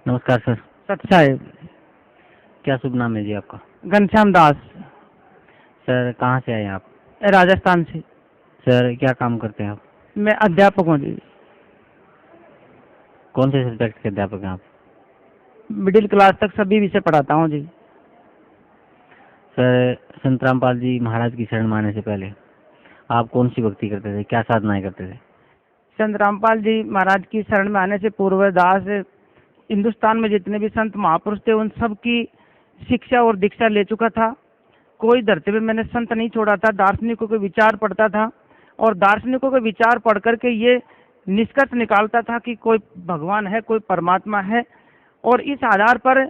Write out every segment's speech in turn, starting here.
नमस्कार सर। सत साहेब। क्या शुभ नाम है जी आपका? घनश्याम दास। सर कहाँ से आए आप? राजस्थान से। सर क्या काम करते हैं आप? मैं अध्यापक हूँ जी। कौन से सब्जेक्ट के अध्यापक हैं आप? मिडिल क्लास तक सभी विषय पढ़ाता हूँ जी। सर संत रामपाल जी महाराज की शरण में आने से पहले आप कौन सी भक्ति करते थे, क्या साधनाएं करते थे? संत रामपाल जी महाराज की शरण में आने से पूर्व दास हिंदुस्तान में जितने भी संत महापुरुष थे उन सब की शिक्षा और दीक्षा ले चुका था। कोई धरती पे मैंने संत नहीं छोड़ा था। दार्शनिकों के विचार पढ़ता था और दार्शनिकों के विचार पढ़ करके ये निष्कर्ष निकालता था कि कोई भगवान है, कोई परमात्मा है। और इस आधार पर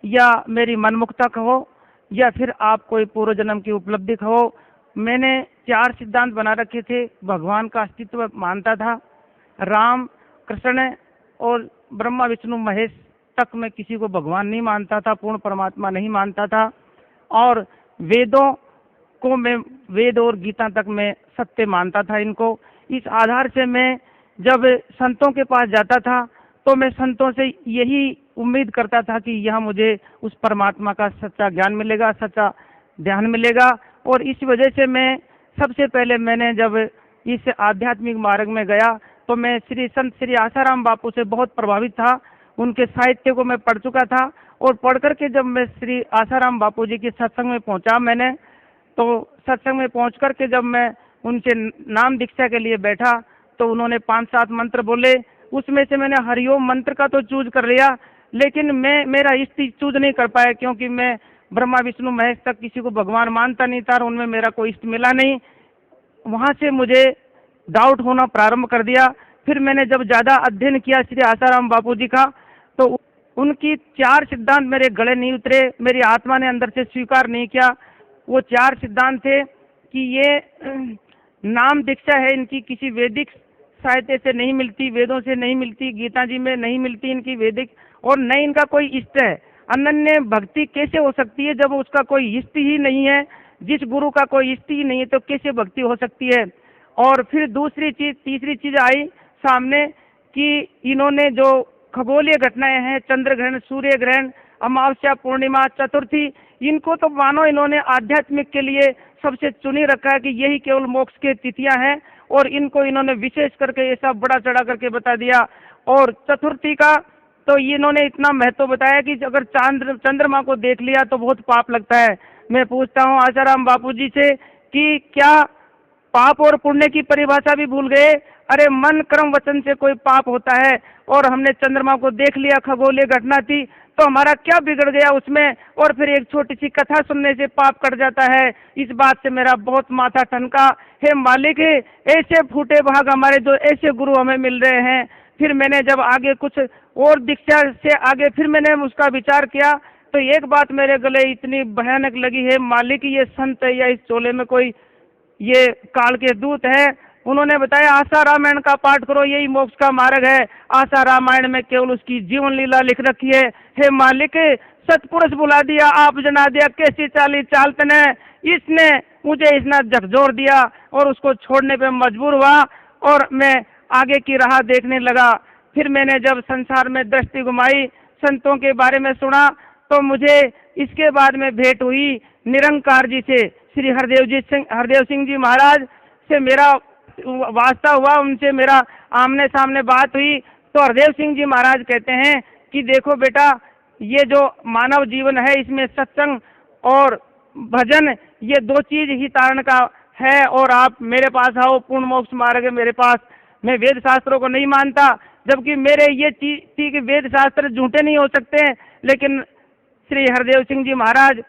या मेरी मनमुक्ता कहो या फिर आप कोई पूर्व जन्म की उपलब्धि कहो, मैंने 4 सिद्धांत बना रखे थे। भगवान का अस्तित्व मानता था। राम, कृष्ण और ब्रह्मा विष्णु महेश तक मैं किसी को भगवान नहीं मानता था, पूर्ण परमात्मा नहीं मानता था। और वेदों को मैं, वेद और गीता तक मैं सत्य मानता था इनको। इस आधार से मैं जब संतों के पास जाता था तो मैं संतों से यही उम्मीद करता था कि यह मुझे उस परमात्मा का सच्चा ज्ञान मिलेगा, सच्चा ध्यान मिलेगा। और इस वजह से मैं सबसे पहले मैंने जब इस आध्यात्मिक मार्ग में गया तो मैं संत श्री आसाराम बापू से बहुत प्रभावित था। उनके साहित्य को मैं पढ़ चुका था और पढ़ करके जब मैं श्री आसाराम बापू जी के सत्संग में पहुंचा, मैंने तो सत्संग में पहुंच करके जब मैं उनसे नाम दीक्षा के लिए बैठा तो उन्होंने 5-7 मंत्र बोले। उसमें से मैंने हरिओम मंत्र का तो चूज कर लिया, लेकिन मैं मेरा इष्ट चूज नहीं कर पाया क्योंकि मैं ब्रह्मा विष्णु महेश तक किसी को भगवान मानता नहीं था और उनमें मेरा कोई इष्ट मिला नहीं। वहाँ से मुझे डाउट होना प्रारंभ कर दिया। फिर मैंने जब ज़्यादा अध्ययन किया श्री आसाराम बापू जी का तो उनकी 4 सिद्धांत मेरे गले नहीं उतरे, मेरी आत्मा ने अंदर से स्वीकार नहीं किया। वो 4 सिद्धांत थे कि ये नाम दीक्षा है, इनकी किसी वैदिक साहित्य से नहीं मिलती, वेदों से नहीं मिलती, गीता जी में नहीं मिलती इनकी वैदिक, और न इनका कोई इष्ट है। अनन्य भक्ति कैसे हो सकती है जब उसका कोई इष्ट ही नहीं है? जिस गुरु का कोई इष्ट ही नहीं है तो कैसे भक्ति हो सकती है? और फिर तीसरी चीज आई सामने कि इन्होंने जो खगोलीय घटनाएं हैं, चंद्र ग्रहण, सूर्य ग्रहण, अमावस्या, पूर्णिमा, चतुर्थी, इनको तो मानो इन्होंने आध्यात्मिक के लिए सबसे चुनी रखा है कि यही केवल मोक्ष की तिथियां हैं और इनको इन्होंने विशेष करके ऐसा बड़ा चढ़ा करके बता दिया। और चतुर्थी का तो इन्होंने इतना महत्व बताया कि अगर चंद्रमा को देख लिया तो बहुत पाप लगता है। मैं पूछता हूँ आसाराम बापू जी से कि क्या पाप और पुण्य की परिभाषा भी भूल गए? अरे मन कर्म वचन से कोई पाप होता है और हमने चंद्रमा को देख लिया, खगोलीय घटना थी, तो हमारा क्या बिगड़ गया उसमें? और फिर एक छोटी सी कथा सुनने से पाप कट जाता है। इस बात से मेरा बहुत माथा ठनका। हे मालिक, ऐसे फूटे भाग हमारे, जो ऐसे गुरु हमें मिल रहे हैं। फिर मैंने जब आगे कुछ और दीक्षा से आगे फिर मैंने उसका विचार किया तो एक बात मेरे गले इतनी भयानक लगी है, मालिक ये संत है या इस चोले में कोई ये काल के दूत है? उन्होंने बताया आशा रामायण का पाठ करो, यही मोक्ष का मार्ग है। आशा रामायण में केवल उसकी जीवन लीला लिख रखी है। हे मालिक, सतपुरुष बुला दिया, आप जना दिया, कैसी चाली चालतने, इसने मुझे इतना झकझोर दिया और उसको छोड़ने पे मजबूर हुआ और मैं आगे की राह देखने लगा। फिर मैंने जब संसार में दृष्टि घुमाई, संतों के बारे में सुना, तो मुझे इसके बाद में भेंट हुई निरंकार जी से। श्री हरदेव सिंह जी महाराज से मेरा वास्ता हुआ, उनसे मेरा आमने सामने बात हुई तो हरदेव सिंह जी महाराज कहते हैं कि देखो बेटा, ये जो मानव जीवन है इसमें सत्संग और भजन, ये 2 चीज ही तारण का है। और आप मेरे पास आओ, पूर्ण मोक्ष मार्ग है मेरे पास। मैं वेद शास्त्रों को नहीं मानता, जबकि मेरे ये चीज कि वेद शास्त्र झूठे नहीं हो सकते, लेकिन श्री हरदेव सिंह जी महाराज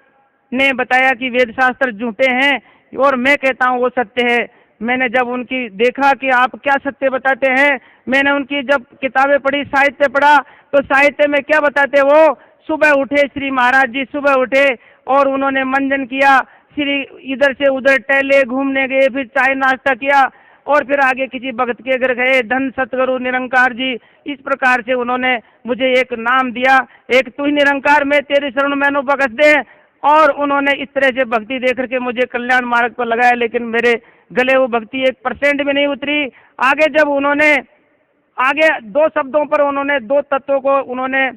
ने बताया कि वेद शास्त्र झूठे हैं और मैं कहता हूँ वो सत्य है। मैंने जब उनकी देखा कि आप क्या सत्य बताते हैं, मैंने उनकी जब किताबें पढ़ी, साहित्य पढ़ा, तो साहित्य में क्या बताते वो? सुबह उठे श्री महाराज जी, सुबह उठे और उन्होंने मंजन किया, श्री इधर से उधर टहले, घूमने गए, फिर चाय नाश्ता किया और फिर आगे किसी भक्त के घर गए, धन सतगुरु निरंकार जी। इस प्रकार से उन्होंने मुझे एक नाम दिया, एक तू ही निरंकार, मैं तेरी शरण मैनू बख्श दे। और उन्होंने इस तरह से भक्ति दे करके मुझे कल्याण मार्ग पर लगाया, लेकिन मेरे गले वो भक्ति 1% भी नहीं उतरी। आगे जब उन्होंने आगे 2 शब्दों पर उन्होंने 2 तत्वों को उन्होंने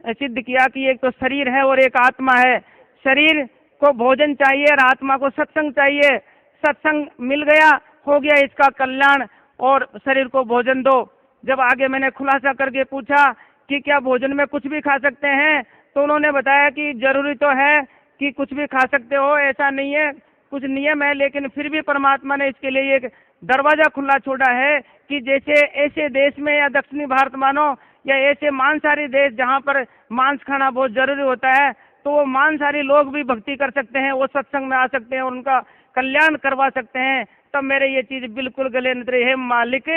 सिद्ध किया कि एक तो शरीर है और एक आत्मा है। शरीर को भोजन चाहिए और आत्मा को सत्संग चाहिए। सत्संग मिल गया, हो गया इसका कल्याण, और शरीर को भोजन दो। जब आगे मैंने खुलासा करके पूछा कि क्या भोजन में कुछ भी खा सकते हैं, तो उन्होंने बताया कि जरूरी तो है कि कुछ भी खा सकते हो, ऐसा नहीं है, कुछ नियम है, लेकिन फिर भी परमात्मा ने इसके लिए एक दरवाजा खुला छोड़ा है कि जैसे ऐसे देश में या दक्षिणी भारत मानो या ऐसे मांसाहारी देश जहाँ पर मांस खाना बहुत जरूरी होता है, तो वो मांसाहारी लोग भी भक्ति कर सकते हैं, वो सत्संग में आ सकते हैं और उनका कल्याण करवा सकते हैं। तब मेरे ये चीज बिल्कुल गले न उतरी। हे मालिक,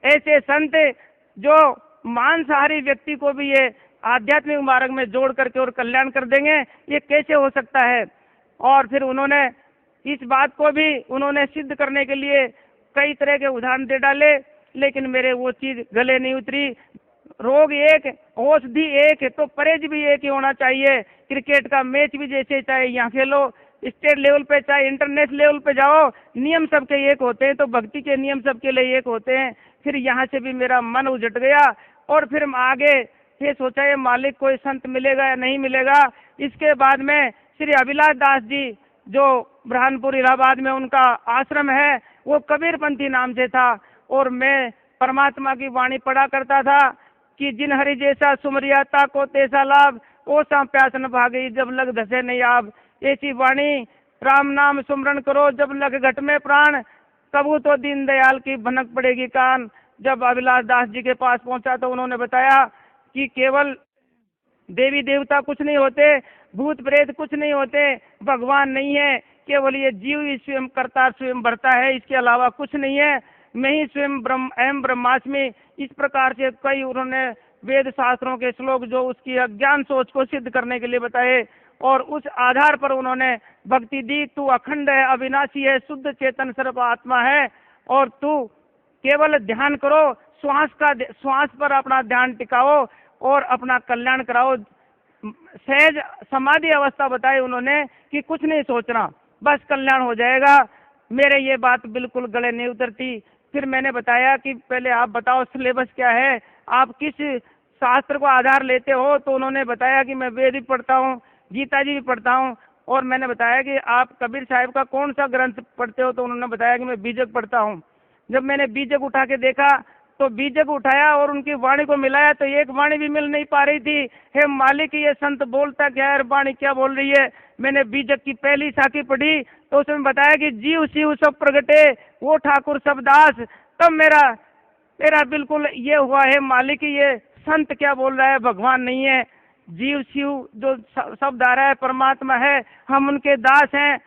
ऐसे संत जो मांसाहारी व्यक्ति को भी ये आध्यात्मिक मार्ग में जोड़ करके और कल्याण कर देंगे, ये कैसे हो सकता है। और फिर उन्होंने इस बात को भी उन्होंने सिद्ध करने के लिए कई तरह के उदाहरण दे डाले, लेकिन मेरे वो चीज गले नहीं उतरी। रोग एक, औषधि एक, तो परहेज भी एक ही होना चाहिए। क्रिकेट का मैच भी जैसे चाहे यहाँ खेलो, स्टेट लेवल पे चाहे इंटरनेशनल लेवल पे जाओ, नियम सबके एक होते हैं, तो भक्ति के नियम सबके लिए एक होते हैं। फिर यहाँ से भी मेरा मन उजट गया और फिर आगे ये सोचा ये मालिक कोई संत मिलेगा या नहीं मिलेगा। इसके बाद में श्री अभिलाष दास जी जो ब्रह्मपुर इलाहाबाद में उनका आश्रम है, वो कबीरपंथी नाम से था, और मैं परमात्मा की वाणी पढ़ा करता था कि जिन हरि जैसा सुमरिया ताको तैसा लाभ, ओ सा प्यास न भागी जब लग धसे नहीं आप। ऐसी वाणी राम नाम सुमरण करो जब लग घट में प्राण, कबू तो दीन दयाल की भनक पड़ेगी कान। जब अभिलाष दास जी के पास पहुंचा तो उन्होंने बताया कि केवल देवी देवता कुछ नहीं होते, भूत प्रेत कुछ नहीं होते, भगवान नहीं है, केवल ये जीव ही स्वयं करता स्वयं भरता है, इसके अलावा कुछ नहीं है। मैं ही स्वयं ब्रह्म एवं ब्रह्मास्मि। इस प्रकार से कई उन्होंने वेद शास्त्रों के श्लोक जो उसकी अज्ञान सोच को सिद्ध करने के लिए बताए, और उस आधार पर उन्होंने भक्ति दी। तू अखंड है, अविनाशी है, शुद्ध चेतन सर्व आत्मा है, और तू केवल ध्यान करो, श्वास पर अपना ध्यान टिकाओ और अपना कल्याण कराओ। सहज समाधि अवस्था बताई उन्होंने कि कुछ नहीं सोचना, बस कल्याण हो जाएगा। मेरे ये बात बिल्कुल गले नहीं उतरती। फिर मैंने बताया कि पहले आप बताओ सिलेबस क्या है, आप किस शास्त्र को आधार लेते हो। तो उन्होंने बताया कि मैं वेद भी पढ़ता हूँ, गीता जी भी पढ़ता हूँ, और मैंने बताया कि आप कबीर साहब का कौन सा ग्रंथ पढ़ते हो। तो उन्होंने बताया कि मैं बीजक पढ़ता हूँ। जब मैंने बीजक उठा के देखा तो बीजक उठाया और उनकी वाणी को मिलाया तो एक वाणी भी मिल नहीं पा रही थी। हे मालिक, ये संत बोलता क्या है, वाणी क्या बोल रही है। मैंने बीजक की पहली साखी पढ़ी तो उसमें बताया कि जीव शिव सब प्रगटे, वो ठाकुर सब दास। तब मेरा बिल्कुल ये हुआ है मालिक, ये संत क्या बोल रहा है, भगवान नहीं है, जीव शिव जो शब्द आ रहा है परमात्मा है, हम उनके दास हैं।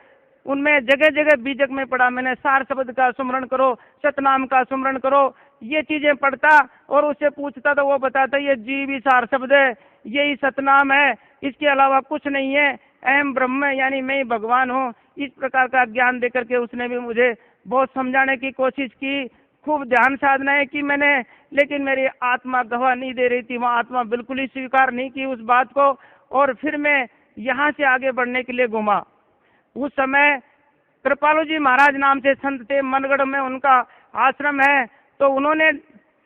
उनमें जगह जगह बीजक में पढ़ा मैंने, सार शब्द का सुमरण करो, सतनाम का सुमरण करो, ये चीजें पढ़ता और उससे पूछता तो वो बताता ये जीव ही सार शब्द है, यही सतनाम है, इसके अलावा कुछ नहीं है, अहम ब्रह्म यानी मैं ही भगवान हूँ। इस प्रकार का ज्ञान देकर के उसने भी मुझे बहुत समझाने की कोशिश की, खूब ध्यान साधनाएं की मैंने, लेकिन मेरी आत्मा गवाह नहीं दे रही थी। वहाँ आत्मा बिल्कुल ही स्वीकार नहीं की उस बात को। और फिर मैं यहाँ से आगे बढ़ने के लिए घूमा। उस समय कृपालु जी महाराज नाम से संत थे, मनगढ़ में उनका आश्रम है। तो उन्होंने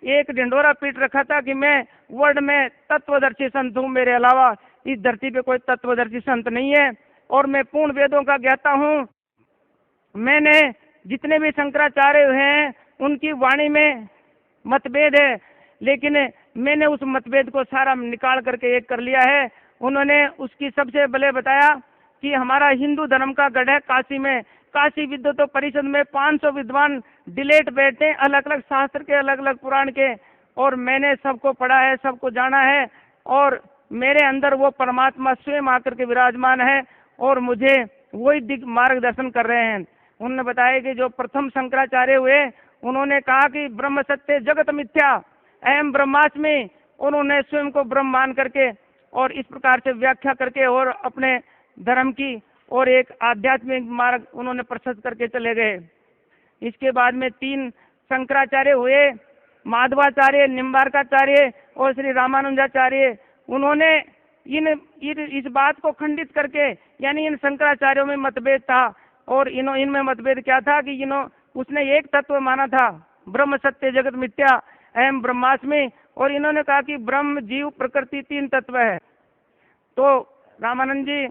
एक ढिंडोरा पीट रखा था कि मैं वर्ल्ड में तत्वदर्शी संत हूँ, मेरे अलावा इस धरती पे कोई तत्वदर्शी संत नहीं है, और मैं पूर्ण वेदों का ज्ञाता हूँ। मैंने जितने भी शंकराचार्य हैं उनकी वाणी में मतभेद है, लेकिन मैंने उस मतभेद को सारा निकाल करके एक कर लिया है। उन्होंने उसकी सबसे पहले बताया कि हमारा हिंदू धर्म का गढ़ है काशी में, काशी विद्वत परिषद में 500 विद्वान डिलेट बैठते हैं, अलग अलग शास्त्र के, अलग अलग पुराण के, और मैंने सबको पढ़ा है, सबको जाना है, और मेरे अंदर वो परमात्मा स्वयं आकर के विराजमान है और मुझे वही मार्गदर्शन कर रहे हैं। उन्होंने बताया कि जो प्रथम शंकराचार्य हुए उन्होंने कहा कि ब्रह्म सत्य जगत मिथ्या अहम ब्रह्मास्मि, उन्होंने स्वयं को ब्रह्म मान करके और इस प्रकार से व्याख्या करके और अपने धर्म की और एक आध्यात्मिक मार्ग उन्होंने प्रशस्त करके चले गए। इसके बाद में 3 शंकराचार्य हुए, माधवाचार्य, निम्बारकाचार्य और श्री रामानुजाचार्य। उन्होंने इस बात को खंडित करके, यानी इन शंकराचार्यों में मतभेद था, और इनमें मतभेद क्या था कि उसने एक तत्व माना था, ब्रह्म सत्य जगत मिथ्या अहम ब्रह्मास्मि, और इन्होंने कहा कि ब्रह्म जीव प्रकृति 3 तत्व है। तो रामानंद जी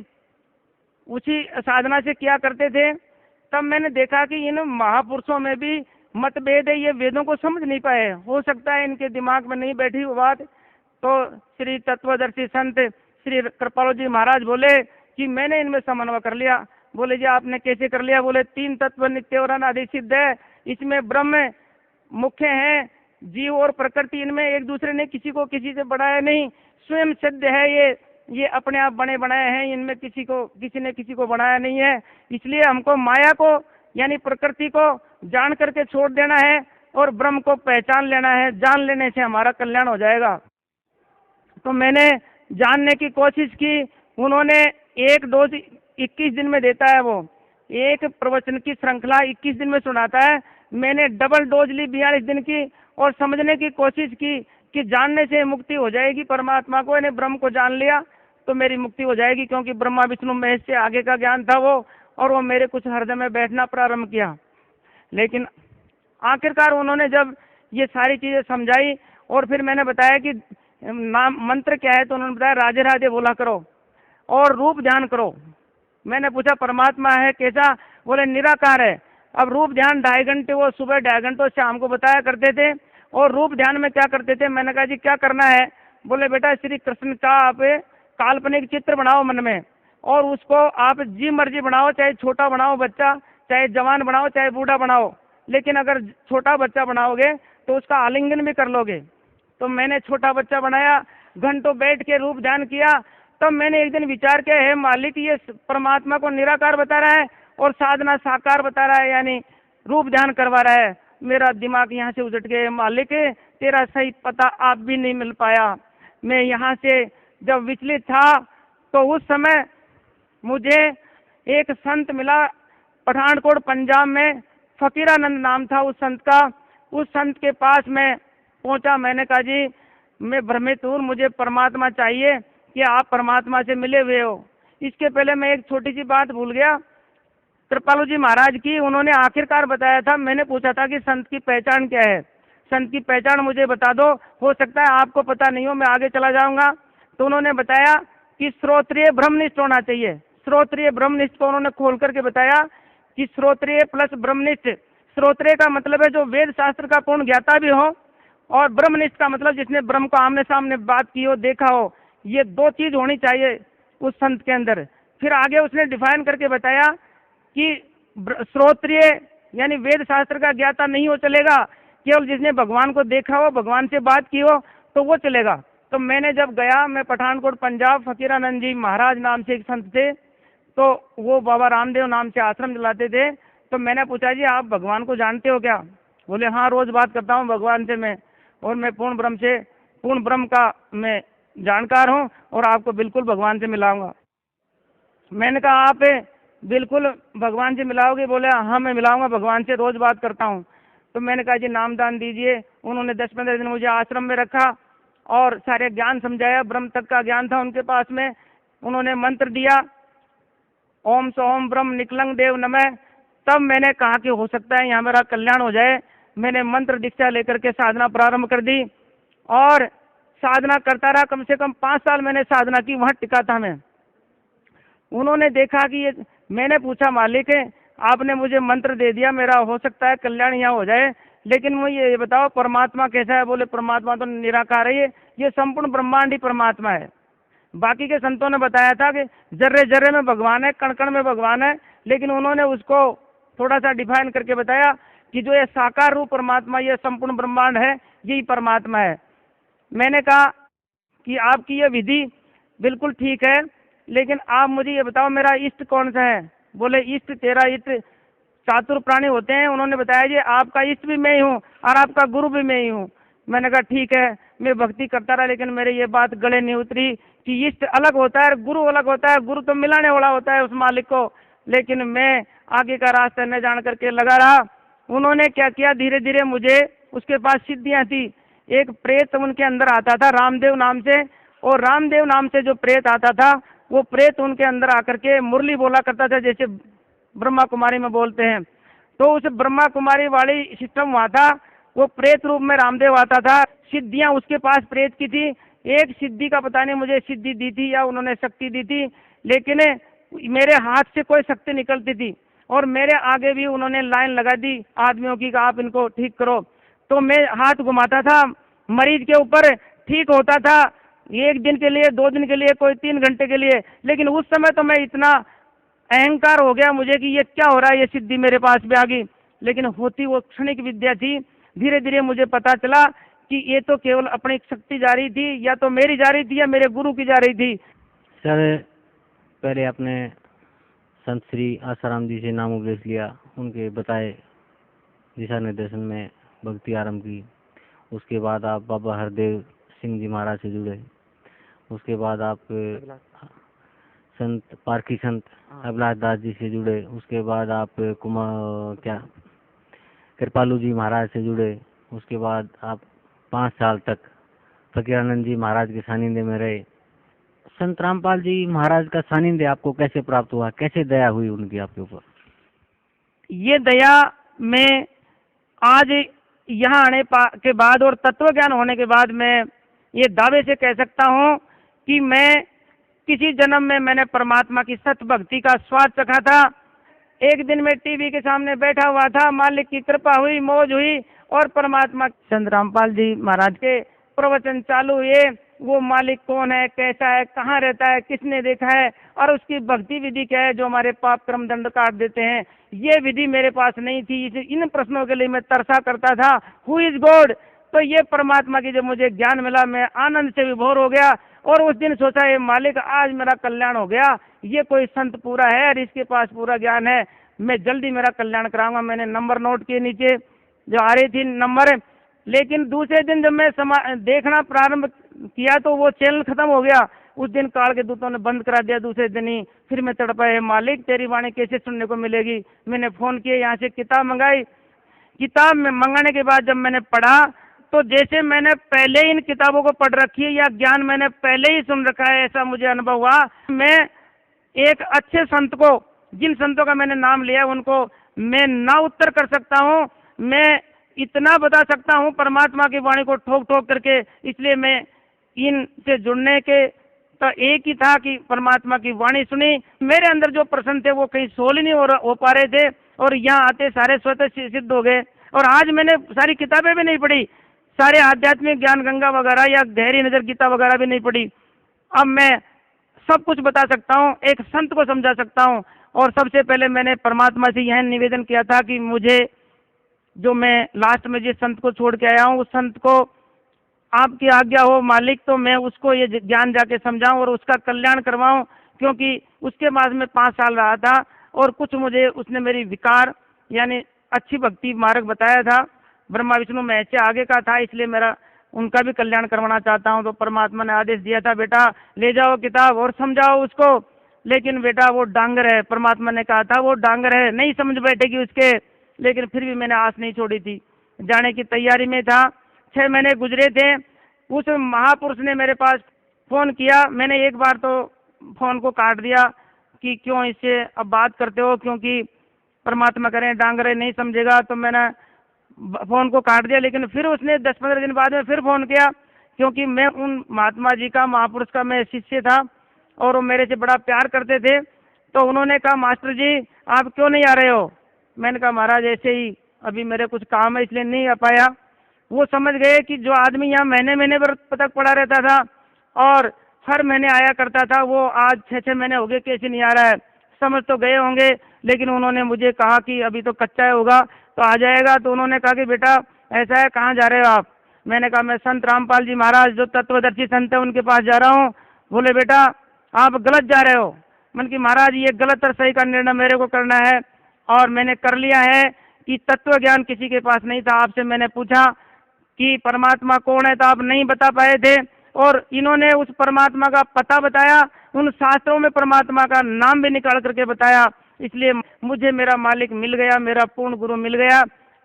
उसी साधना से किया करते थे। तब मैंने देखा कि इन महापुरुषों में भी मतभेद है, ये वेदों को समझ नहीं पाए। हो सकता है इनके दिमाग में नहीं बैठी वो बात। तो श्री तत्वदर्शी संत श्री कृपालु जी महाराज बोले कि मैंने इनमें समन्वय कर लिया। बोले जी आपने कैसे कर लिया? बोले 3 तत्व नित्य और अनादि सिद्ध है, इसमें ब्रह्म मुख्य है, जीव और प्रकृति इनमें एक दूसरे ने किसी को किसी से बढ़ाया नहीं, स्वयं सिद्ध है। ये अपने आप बने बनाए हैं, इनमें किसी ने किसी को बनाया नहीं है। इसलिए हमको माया को यानी प्रकृति को जान करके छोड़ देना है और ब्रह्म को पहचान लेना है। जान लेने से हमारा कल्याण हो जाएगा। तो मैंने जानने की कोशिश की। उन्होंने एक डोज 21 दिन में देता है, वो एक प्रवचन की श्रृंखला 21 दिन में सुनाता है। मैंने डबल डोज ली 42 दिन की और समझने की कोशिश की कि जानने से मुक्ति हो जाएगी परमात्मा को, यानी ब्रह्म को जान लिया तो मेरी मुक्ति हो जाएगी, क्योंकि ब्रह्मा विष्णु महेश से आगे का ज्ञान था वो। और वो मेरे कुछ हृदय में बैठना प्रारंभ किया। लेकिन आखिरकार उन्होंने जब ये सारी चीजें समझाई और फिर मैंने बताया कि नाम मंत्र क्या है, तो उन्होंने बताया राधे राधे बोला करो और रूप ध्यान करो। मैंने पूछा परमात्मा है कैसा? बोले निराकार है। अब रूप ध्यान 2.5 घंटे वो सुबह 2.5 घंटे शाम को बताया करते थे। और रूप ध्यान में क्या करते थे? मैंने कहा जी क्या करना है? बोले बेटा श्री कृष्ण का आप काल्पनिक चित्र बनाओ मन में और उसको आप जी मर्जी बनाओ, चाहे छोटा बनाओ बच्चा, चाहे जवान बनाओ, चाहे बूढ़ा बनाओ, लेकिन अगर छोटा बच्चा बनाओगे तो उसका आलिंगन भी कर लोगे। तो मैंने छोटा बच्चा बनाया, घंटों बैठ के रूप ध्यान किया। तब मैंने एक दिन विचार किया, है मालिक ये परमात्मा को निराकार बता रहा है और साधना साकार बता रहा है, यानी रूप ध्यान करवा रहा है। मेरा दिमाग यहाँ से उजट गया, मालिक तेरा सही पता आप भी नहीं मिल पाया। मैं यहाँ से जब विचलित था तो उस समय मुझे एक संत मिला पठानकोट पंजाब में, फकीरानंद नाम था उस संत का। उस संत के पास मैं पहुंचा। मैंने कहा जी मैं भ्रमित हूँ, मुझे परमात्मा चाहिए कि आप परमात्मा से मिले हुए हो। इसके पहले मैं एक छोटी सी बात भूल गया, कृपालु जी महाराज की। उन्होंने आखिरकार बताया था, मैंने पूछा था कि संत की पहचान क्या है, संत की पहचान मुझे बता दो, हो सकता है आपको पता नहीं हो, मैं आगे चला जाऊंगा। तो उन्होंने बताया कि श्रोत्रिय ब्रह्मनिष्ठ होना चाहिए। श्रोत्रिय ब्रह्मनिष्ठ को उन्होंने खोल करके बताया कि श्रोत्रिय प्लस ब्रह्मनिष्ठ। श्रोत्रिय का मतलब है जो वेद शास्त्र का पूर्ण ज्ञाता भी हो, और ब्रह्मनिष्ठ का मतलब जिसने ब्रह्म को आमने सामने बात की हो, देखा हो। ये 2 चीज होनी चाहिए उस संत के अंदर। फिर आगे उसने डिफाइन करके बताया कि श्रोत्रिय यानी वेद शास्त्र का ज्ञाता नहीं हो चलेगा, केवल जिसने भगवान को देखा हो, भगवान से बात की हो तो वो चलेगा। तो मैंने जब गया, मैं पठानकोट पंजाब, फकीरानंद जी महाराज नाम से एक संत थे, तो वो बाबा रामदेव नाम से आश्रम चलाते थे। तो मैंने पूछा जी आप भगवान को जानते हो क्या? बोले हाँ रोज बात करता हूँ भगवान से मैं, और मैं पूर्ण ब्रह्म का मैं जानकार हूँ और आपको बिल्कुल भगवान से मिलाऊंगा। मैंने कहा आप बिल्कुल भगवान से मिलाओगे? बोले हाँ मैं मिलाऊंगा, भगवान से रोज बात करता हूँ। तो मैंने कहा जी नामदान दीजिए। उन्होंने 10-15 दिन मुझे आश्रम में रखा और सारे ज्ञान समझाया, ब्रह्म तक का ज्ञान था उनके पास में। उन्होंने मंत्र दिया ओम सोम ब्रह्म निकलंग देव नमः। तब मैंने कहा कि हो सकता है यहाँ मेरा कल्याण हो जाए। मैंने मंत्र दीक्षा लेकर के साधना प्रारंभ कर दी और साधना करता रहा। कम से कम 5 साल मैंने साधना की, वहाँ टिका था मैं। उन्होंने देखा कि ये, मैंने पूछा मालिक आपने मुझे मंत्र दे दिया, मेरा हो सकता है कल्याण यहाँ हो जाए, लेकिन मुझे ये बताओ परमात्मा कैसा है? बोले परमात्मा तो निराकार है, ये संपूर्ण ब्रह्मांड ही परमात्मा है। बाकी के संतों ने बताया था कि जर्रे जर्रे में भगवान है, कण कण में भगवान है, लेकिन उन्होंने उसको थोड़ा सा डिफाइन करके बताया कि जो ये साकार रूप परमात्मा, ये संपूर्ण ब्रह्मांड है, यही परमात्मा है। मैंने कहा कि आपकी ये विधि बिल्कुल ठीक है, लेकिन आप मुझे ये बताओ मेरा इष्ट कौन सा है? बोले इष्ट तेरा इष्ट चातुर प्राणी होते हैं। उन्होंने बताया जी आपका इष्ट भी मैं ही हूँ और आपका गुरु भी मैं ही हूँ। मैंने कहा ठीक है, मैं भक्ति करता रहा, लेकिन मेरे ये बात गले नहीं उतरी कि इष्ट अलग होता है, गुरु अलग होता है। गुरु तो मिलाने वाला होता है उस मालिक को, लेकिन मैं आगे का रास्ता न जान करके लगा रहा। उन्होंने क्या किया, धीरे धीरे मुझे उसके पास सिद्धियाँ थी। एक प्रेत उनके अंदर आता था रामदेव नाम से, और रामदेव नाम से जो प्रेत आता था वो प्रेत उनके अंदर आकर के मुरली बोला करता था, जैसे ब्रह्मा कुमारी में बोलते हैं। तो उस ब्रह्मा कुमारी वाली सिस्टम वहाँ था। वो प्रेत रूप में रामदेव आता था, सिद्धियाँ उसके पास प्रेत की थी एक सिद्धि का पता नहीं मुझे सिद्धि दी थी या उन्होंने शक्ति दी थी, लेकिन मेरे हाथ से कोई शक्ति निकलती थी और मेरे आगे भी उन्होंने लाइन लगा दी आदमियों की कि आप इनको ठीक करो। तो मैं हाथ घुमाता था मरीज के ऊपर, ठीक होता था 1 दिन के लिए, 2 दिन के लिए, कोई 3 घंटे के लिए। लेकिन उस समय तो मैं इतना अहंकार हो गया मुझे कि ये क्या हो रहा है, ये सिद्धि मेरे पास भी आ गई। लेकिन होती वो क्षणिक विद्या थी। धीरे धीरे मुझे पता चला कि ये तो केवल अपनी शक्ति जा रही थी, या तो मेरी जा रही थी या मेरे गुरु की जा रही थी। सर, पहले आपने संत श्री आसाराम जी से नाम उपदेश लिया, उनके बताए दिशा निर्देशन में भक्ति आरंभ की। उसके बाद आप बाबा हरदेव सिंह जी महाराज से जुड़े। उसके बाद आप संत पारखी संत अभिलाष दास जी से जुड़े। उसके बाद आप कृपालू जी महाराज से जुड़े। उसके बाद आप 5 साल तक फकीरानंद जी महाराज के सानिध्य में रहे। संत रामपाल जी महाराज का सानिध्य आपको कैसे प्राप्त हुआ, कैसे दया हुई उनकी आपके ऊपर? ये दया मैं आज यहाँ आने के बाद और तत्व ज्ञान होने के बाद मैं ये दावे से कह सकता हूँ कि मैं किसी जन्म में मैंने परमात्मा की सत्य भक्ति का स्वाद चखा था। एक दिन मैं टीवी के सामने बैठा हुआ था, मालिक की कृपा हुई, मौज हुई और परमात्मा संत रामपाल जी महाराज के प्रवचन चालू हुए। वो मालिक कौन है, कैसा है, कहाँ रहता है, किसने देखा है और उसकी भक्ति विधि क्या है जो हमारे पाप कर्म दंड काट देते हैं, ये विधि मेरे पास नहीं थी। इन प्रश्नों के लिए मैं तरसा करता था, हु इज गॉड। तो ये परमात्मा की जब मुझे ज्ञान मिला, मैं आनंद से विभोर हो गया और उस दिन सोचा ये मालिक आज मेरा कल्याण हो गया, ये कोई संत पूरा है और इसके पास पूरा ज्ञान है, मैं जल्दी मेरा कल्याण कराऊंगा। मैंने नंबर नोट किए नीचे जो आ रही थी नंबर। लेकिन दूसरे दिन जब मैं देखना प्रारंभ किया तो वो चैनल खत्म हो गया। उस दिन काल के दूतों ने बंद करा दिया दूसरे दिन ही। फिर मैं तड़पाया, मालिक तेरी वाणी कैसे सुनने को मिलेगी। मैंने फ़ोन किया, यहाँ से किताब मंगाई। किताब में मंगाने के बाद जब मैंने पढ़ा तो जैसे मैंने पहले इन किताबों को पढ़ रखी है या ज्ञान मैंने पहले ही सुन रखा है, ऐसा मुझे अनुभव हुआ। मैं एक अच्छे संत को, जिन संतों का मैंने नाम लिया उनको मैं ना उत्तर कर सकता हूँ। मैं इतना बता सकता हूँ परमात्मा की वाणी को ठोक ठोक करके। इसलिए मैं इनसे जुड़ने के तो एक ही था कि परमात्मा की वाणी सुनी। मेरे अंदर जो प्रश्न थे वो कहीं सोल्व ही नहीं हो पा रहे थे और यहाँ आते सारे स्वतः सिद्ध हो गए। और आज मैंने सारी किताबें भी नहीं पढ़ी, सारे आध्यात्मिक ज्ञान गंगा वगैरह या गहरी नजर गीता वगैरह भी नहीं पढ़ी। अब मैं सब कुछ बता सकता हूँ, एक संत को समझा सकता हूँ। और सबसे पहले मैंने परमात्मा से यह निवेदन किया था कि मुझे जो मैं लास्ट में जिस संत को छोड़ के आया हूँ उस संत को आपकी आज्ञा हो मालिक तो मैं उसको ये ज्ञान जाके समझाऊं और उसका कल्याण करवाऊं। क्योंकि उसके बाद में 5 साल रहा था और कुछ मुझे उसने मेरी विकार यानी अच्छी भक्ति मार्ग बताया था, ब्रह्मा विष्णु महेश से आगे का था, इसलिए मेरा उनका भी कल्याण करवाना चाहता हूं। तो परमात्मा ने आदेश दिया था, बेटा ले जाओ किताब और समझाओ उसको। लेकिन बेटा वो डांगर है, परमात्मा ने कहा था वो डांगर है, नहीं समझ बैठेगी उसके। लेकिन फिर भी मैंने आस नहीं छोड़ी थी, जाने की तैयारी में था। 6 महीने गुजरे थे। उस महापुरुष ने मेरे पास फ़ोन किया। मैंने एक बार तो फ़ोन को काट दिया कि क्यों इससे अब बात करते हो, क्योंकि परमात्मा करें डांगरे नहीं समझेगा, तो मैंने फ़ोन को काट दिया। लेकिन फिर उसने 10-15 दिन बाद में फिर फ़ोन किया, क्योंकि मैं उन महात्मा जी का, महापुरुष का मैं शिष्य था और वो मेरे से बड़ा प्यार करते थे। तो उन्होंने कहा, मास्टर जी आप क्यों नहीं आ रहे हो। मैंने कहा, महाराज ऐसे ही अभी मेरे कुछ काम है इसलिए नहीं आ पाया। वो समझ गए कि जो आदमी यहाँ महीने महीने पर तक पड़ा रहता था और हर महीने आया करता था, वो आज 6-6 महीने हो गए कैसे नहीं आ रहा है। समझ तो गए होंगे, लेकिन उन्होंने मुझे कहा कि अभी तो कच्चा होगा तो आ जाएगा। तो उन्होंने कहा कि बेटा ऐसा है, कहाँ जा रहे हो आप। मैंने कहा, मैं संत रामपाल जी महाराज जो तत्वदर्शी संत है उनके पास जा रहा हूँ। बोले, बेटा आप गलत जा रहे हो। मन की महाराज ये गलत और सही का निर्णय मेरे को करना है और मैंने कर लिया है कि तत्व ज्ञान किसी के पास नहीं था। आपसे मैंने पूछा कि परमात्मा कौन है तो आप नहीं बता पाए थे, और इन्होंने उस परमात्मा का पता बताया, उन शास्त्रों में परमात्मा का नाम भी निकाल करके बताया। इसलिए मुझे मेरा मालिक मिल गया, मेरा पूर्ण गुरु मिल गया।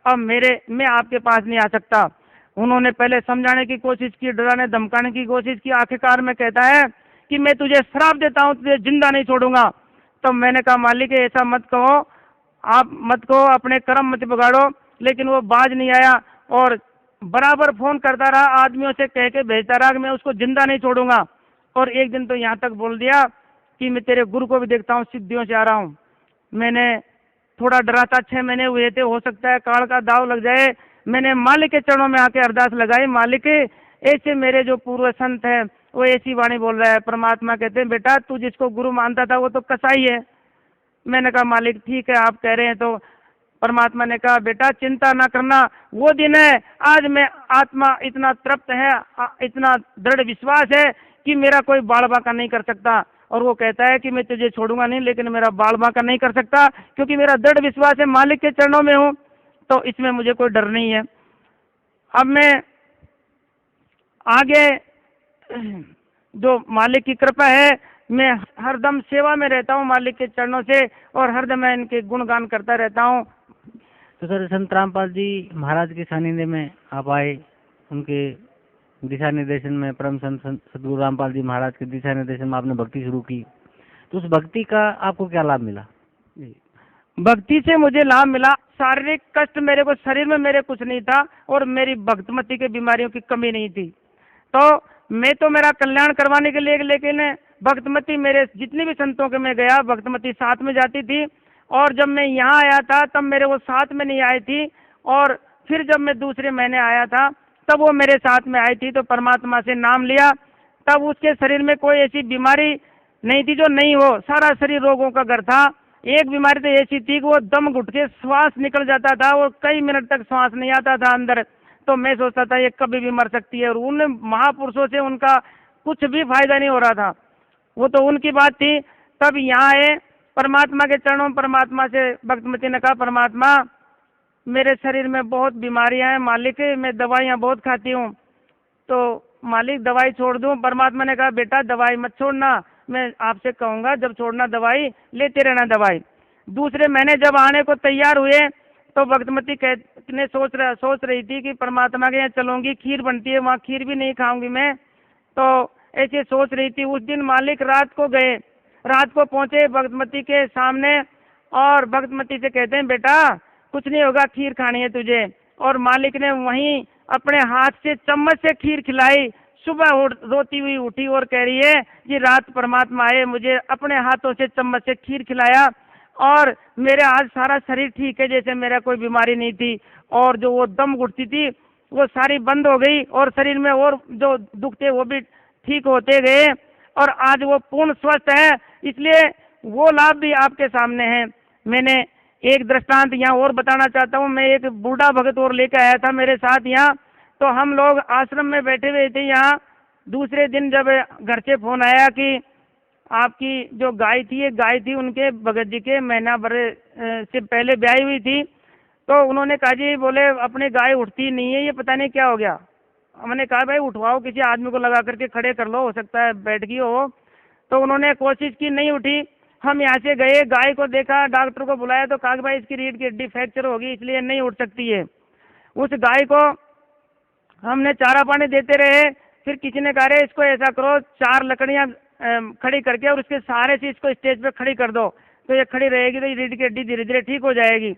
अब मैं आपके पास नहीं आ सकता। उन्होंने पहले समझाने की कोशिश की, डराने धमकाने की कोशिश की, आखिरकार में कहता है कि मैं तुझे श्राप देता हूँ, तुझे जिंदा नहीं छोड़ूंगा। तो मैंने कहा, मालिक ऐसा मत कहो, आप मत कहो, अपने कर्म मत बिगाड़ो। लेकिन वो बाज नहीं आया और बराबर फोन करता रहा, आदमियों से कह के भेजता रहा कि मैं उसको जिंदा नहीं छोड़ूंगा। और एक दिन तो यहाँ तक बोल दिया कि मैं तेरे गुरु को भी देखता हूँ, सिद्धियों से आ रहा हूँ। मैंने थोड़ा डरा था, 6 महीने हुए थे, हो सकता है काल का दाव लग जाए। मैंने मालिक के चरणों में आके अरदास लगाई, मालिक ऐसे मेरे जो पूर्व संत है वो ऐसी वाणी बोल रहा है। परमात्मा कहते हैं बेटा तू जिसको गुरु मानता था वो तो कसाई है। मैंने कहा मालिक ठीक है आप कह रहे हैं तो। परमात्मा ने कहा बेटा चिंता ना करना, वो दिन है आज मैं आत्मा इतना तृप्त है, इतना दृढ़ विश्वास है कि मेरा कोई बाल बांका नहीं कर सकता। और वो कहता है कि मैं तुझे छोड़ूंगा नहीं, लेकिन मेरा बाल बांका नहीं कर सकता क्योंकि मेरा दृढ़ विश्वास है, मालिक के चरणों में हूँ, तो इसमें मुझे कोई डर नहीं है। अब मैं आगे जो मालिक की कृपा है, मैं हरदम सेवा में रहता हूँ मालिक के चरणों से, और हरदम मैं इनके गुणगान करता रहता हूँ। तो सर संत रामपाल जी महाराज के सानिध्य में आप आए, उनके दिशा निर्देशन में, परम संत सदगुरु रामपाल जी महाराज के दिशा निर्देशन में आपने भक्ति शुरू की, तो उस भक्ति का आपको क्या लाभ मिला? भक्ति से मुझे लाभ मिला, शारीरिक कष्ट मेरे को शरीर में मेरे कुछ नहीं था, और मेरी भक्तमती के बीमारियों की कमी नहीं थी। तो मैं तो मेरा कल्याण करवाने के लिए, लेकिन भक्तमती मेरे जितने भी संतों के मैं गया भक्तमती साथ में जाती थी, और जब मैं यहाँ आया था तब मेरे वो साथ में नहीं आई थी, और फिर जब मैं दूसरे महीने आया था तब वो मेरे साथ में आई थी। तो परमात्मा से नाम लिया, तब उसके शरीर में कोई ऐसी बीमारी नहीं थी जो नहीं हो, सारा शरीर रोगों का घर था। एक बीमारी तो ऐसी थी कि वो दम घुट के श्वास निकल जाता था और कई मिनट तक श्वास नहीं आता था अंदर। तो मैं सोचता था ये कभी भी मर सकती है, और उन महापुरुषों से उनका कुछ भी फायदा नहीं हो रहा था, वो तो उनकी बात थी। तब यहाँ आए परमात्मा के चरणों, परमात्मा से भक्तमती ने कहा परमात्मा मेरे शरीर में बहुत बीमारियां हैं मालिक, मैं दवाइयाँ बहुत खाती हूँ, तो मालिक दवाई छोड़ दूँ? परमात्मा ने कहा बेटा दवाई मत छोड़ना, मैं आपसे कहूँगा जब छोड़ना दवाई लेते रहना दवाई। दूसरे महीने जब आने को तैयार हुए तो भक्तमती ने सोच रही थी कि परमात्मा के यहाँ चलूँगी, खीर बनती है वहाँ, खीर भी नहीं खाऊंगी मैं, तो ऐसे सोच रही थी। उस दिन मालिक रात को गए, रात को पहुँचे भक्तमती के सामने, और भक्तमती से कहते हैं बेटा कुछ नहीं होगा, खीर खानी है तुझे। और मालिक ने वहीं अपने हाथ से चम्मच से खीर खिलाई। सुबह रोती हुई उठी और कह रही है कि रात परमात्मा आए, मुझे अपने हाथों से चम्मच से खीर खिलाया, और मेरे आज सारा शरीर ठीक है, जैसे मेरा कोई बीमारी नहीं थी, और जो वो दम घुटती थी वो सारी बंद हो गई, और शरीर में और जो दुख थे वो भी ठीक होते गए, और आज वो पूर्ण स्वस्थ है। इसलिए वो लाभ भी आपके सामने है। मैंने एक दृष्टांत यहाँ और बताना चाहता हूँ। मैं एक बूढ़ा भगत और लेकर आया था मेरे साथ यहाँ, तो हम लोग आश्रम में बैठे हुए थे यहाँ। दूसरे दिन जब घर से फोन आया कि आपकी जो गाय थी, ये गाय थी उनके भगत जी के, महीना भर से पहले ब्याही हुई थी, तो उन्होंने कहा जी बोले अपनी गाय उठती नहीं है, ये पता नहीं क्या हो गया। हमने कहा भाई उठवाओ, किसी आदमी को लगा करके खड़े कर लो, हो सकता है बैठ गई हो। तो उन्होंने कोशिश की, नहीं उठी। हम यहाँ से गए, गाय को देखा, डॉक्टर को बुलाया, तो कहा भाई इसकी रीढ़ की हड्डी फ्रैक्चर होगी, इसलिए नहीं उठ सकती है। उस गाय को हमने चारा पानी देते रहे। फिर किसी ने कहा इसको ऐसा करो, 4 लकड़ियाँ खड़ी करके और उसके सहारे से इसको स्टेज पे खड़ी कर दो, तो ये खड़ी रहेगी तो ये रीढ़ की हड्डी धीरे धीरे ठीक हो जाएगी।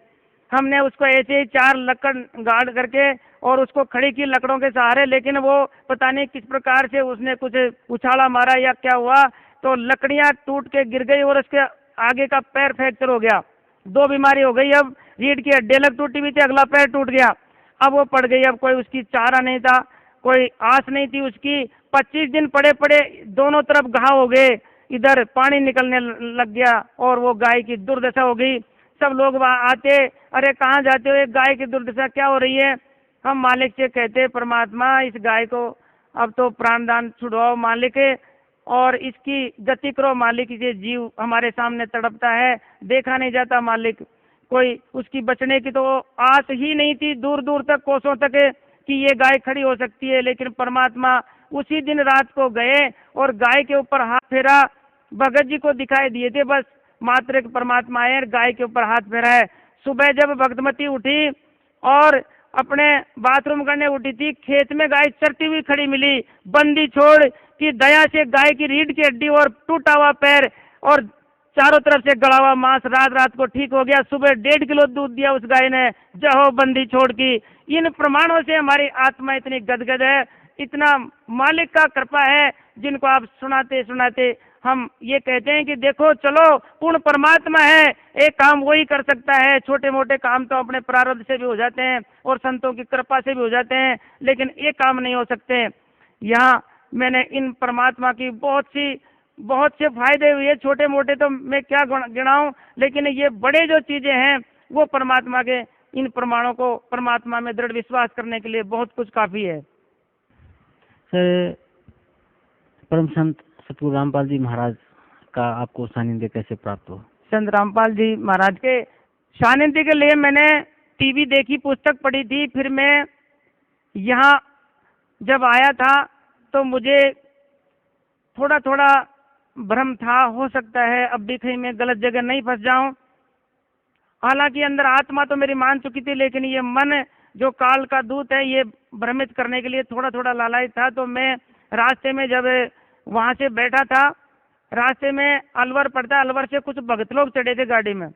हमने उसको ऐसे ही 4 लकड़ गाड़ करके और उसको खड़ी की लकड़ों के सहारे, लेकिन वो पता नहीं किस प्रकार से उसने कुछ उछाला मारा या क्या हुआ, तो लकड़ियां टूट के गिर गई और उसके आगे का पैर फ्रैक्चर हो गया। 2 बीमारी हो गई। अब रीढ़ की हड्डी अलग टूटी हुई थी, अगला पैर टूट गया। अब वो पड़ गई, अब कोई उसकी चारा नहीं था, कोई आस नहीं थी उसकी। 25 दिन पड़े पड़े दोनों तरफ घाव हो गए, इधर पानी निकलने लग गया और वो गाय की दुर्दशा हो गई। सब लोग वहाँ आते, अरे कहाँ जाते हो, एक गाय की दुर्दशा क्या हो रही है? हम मालिक से कहते परमात्मा इस गाय को अब तो प्राणदान छुड़वाओ मालिक, और इसकी गति करो मालिक, ये जीव हमारे सामने तड़पता है, देखा नहीं जाता मालिक। कोई उसकी बचने की तो आस ही नहीं थी दूर दूर तक, कोसों तक, कि ये गाय खड़ी हो सकती है। लेकिन परमात्मा उसी दिन रात को गए और गाय के ऊपर हाथ फेरा। भगत जी को दिखाई दिए थे बस, मात्र एक परमात्मा आए, गाय के ऊपर हाथ फेरा है। सुबह जब भक्तमती उठी और अपने बाथरूम करने उठी थी, खेत में गाय चरती हुई खड़ी मिली, बंदी छोड़ कि दया से गाय की रीढ़ की हड्डी और टूटा हुआ पैर और चारों तरफ से गला हुआ मांस रात रात को ठीक हो गया, सुबह 1.5 किलो दूध दिया उस गाय ने, जहो बंदी छोड़ की। इन प्रमाणों से हमारी आत्मा इतनी गदगद है, इतना मालिक का कृपा है, जिनको आप सुनाते सुनाते हम ये कहते हैं कि देखो चलो पूर्ण परमात्मा है, एक काम वही कर सकता है। छोटे मोटे काम तो अपने प्रारब्ध से भी हो जाते हैं और संतों की कृपा से भी हो जाते हैं, लेकिन ये काम नहीं हो सकते। यहाँ मैंने इन परमात्मा की बहुत से फायदे हुए, छोटे मोटे तो मैं क्या गिनाऊं, लेकिन ये बड़े जो चीजें हैं वो परमात्मा के इन प्रमाणों को परमात्मा में दृढ़ विश्वास करने के लिए बहुत कुछ काफी है। सर, परम संत सतगुरु रामपाल जी महाराज का आपको सानिध्य कैसे प्राप्त हुआ? संत रामपाल जी महाराज के सानिध्य के लिए मैंने टीवी देखी, पुस्तक पढ़ी थी, फिर मैं यहाँ जब आया था तो मुझे थोड़ा थोड़ा भ्रम था, हो सकता है अब भी कहीं मैं गलत जगह नहीं फंस जाऊं। हालांकि अंदर आत्मा तो मेरी मान चुकी थी, लेकिन ये मन जो काल का दूत है ये भ्रमित करने के लिए थोड़ा थोड़ा लालायित था। तो मैं रास्ते में जब वहां से बैठा था, रास्ते में अलवर पड़ता, अलवर से कुछ भगत लोग चढ़े थे गाड़ी में,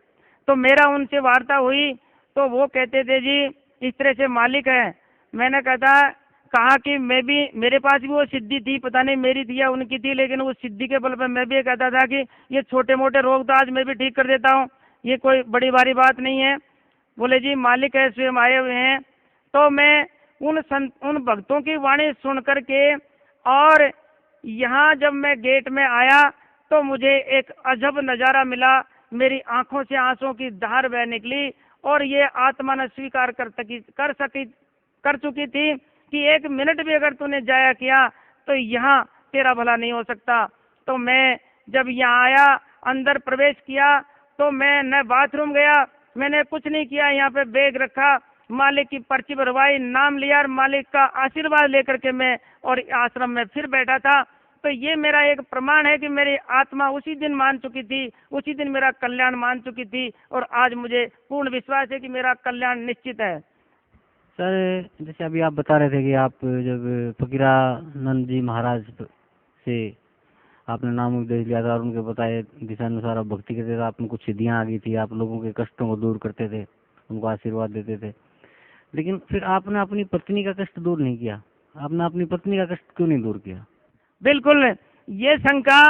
तो मेरा उनसे वार्ता हुई तो वो कहते थे जी इस तरह से मालिक है। मैंने कहा कि मैं भी, मेरे पास भी वो सिद्धि थी, पता नहीं मेरी थी या उनकी थी, लेकिन उस सिद्धि के बल पर मैं भी ये कहता था कि ये छोटे मोटे रोग तो आज मैं भी ठीक कर देता हूँ, ये कोई बड़ी भारी बात नहीं है। बोले जी मालिक है, स्वयं आए हुए हैं। तो मैं उन भक्तों की वाणी सुन करके, और यहाँ जब मैं गेट में आया तो मुझे एक अजब नज़ारा मिला, मेरी आंखों से आंसुओं की धार बह निकली, और ये आत्मा ने स्वीकार कर चुकी थी कि 1 मिनट भी अगर तूने जाया किया तो यहाँ तेरा भला नहीं हो सकता। तो मैं जब यहाँ आया, अंदर प्रवेश किया, तो मैं न बाथरूम गया, मैंने कुछ नहीं किया, यहाँ पे बैग रखा, मालिक की पर्ची भरवाई, नाम लिया और मालिक का आशीर्वाद लेकर के मैं और आश्रम में फिर बैठा था। तो ये मेरा एक प्रमाण है कि मेरी आत्मा उसी दिन मान चुकी थी, उसी दिन मेरा कल्याण मान चुकी थी, और आज मुझे पूर्ण विश्वास है कि मेरा कल्याण निश्चित है। सर, जैसे अभी आप बता रहे थे कि आप जब फकीरानंद जी महाराज से आपने नाम उपदेश लिया था और उनके बताए दिशानुसार आप भक्ति करते थे, आप में कुछ सिद्धियाँ आ गई थी, आप लोगों के कष्टों को दूर करते थे, उनको आशीर्वाद देते थे, लेकिन फिर आपने अपनी पत्नी का कष्ट दूर नहीं किया। आपने अपनी पत्नी का कष्ट क्यों नहीं दूर किया? बिल्कुल, ये शंका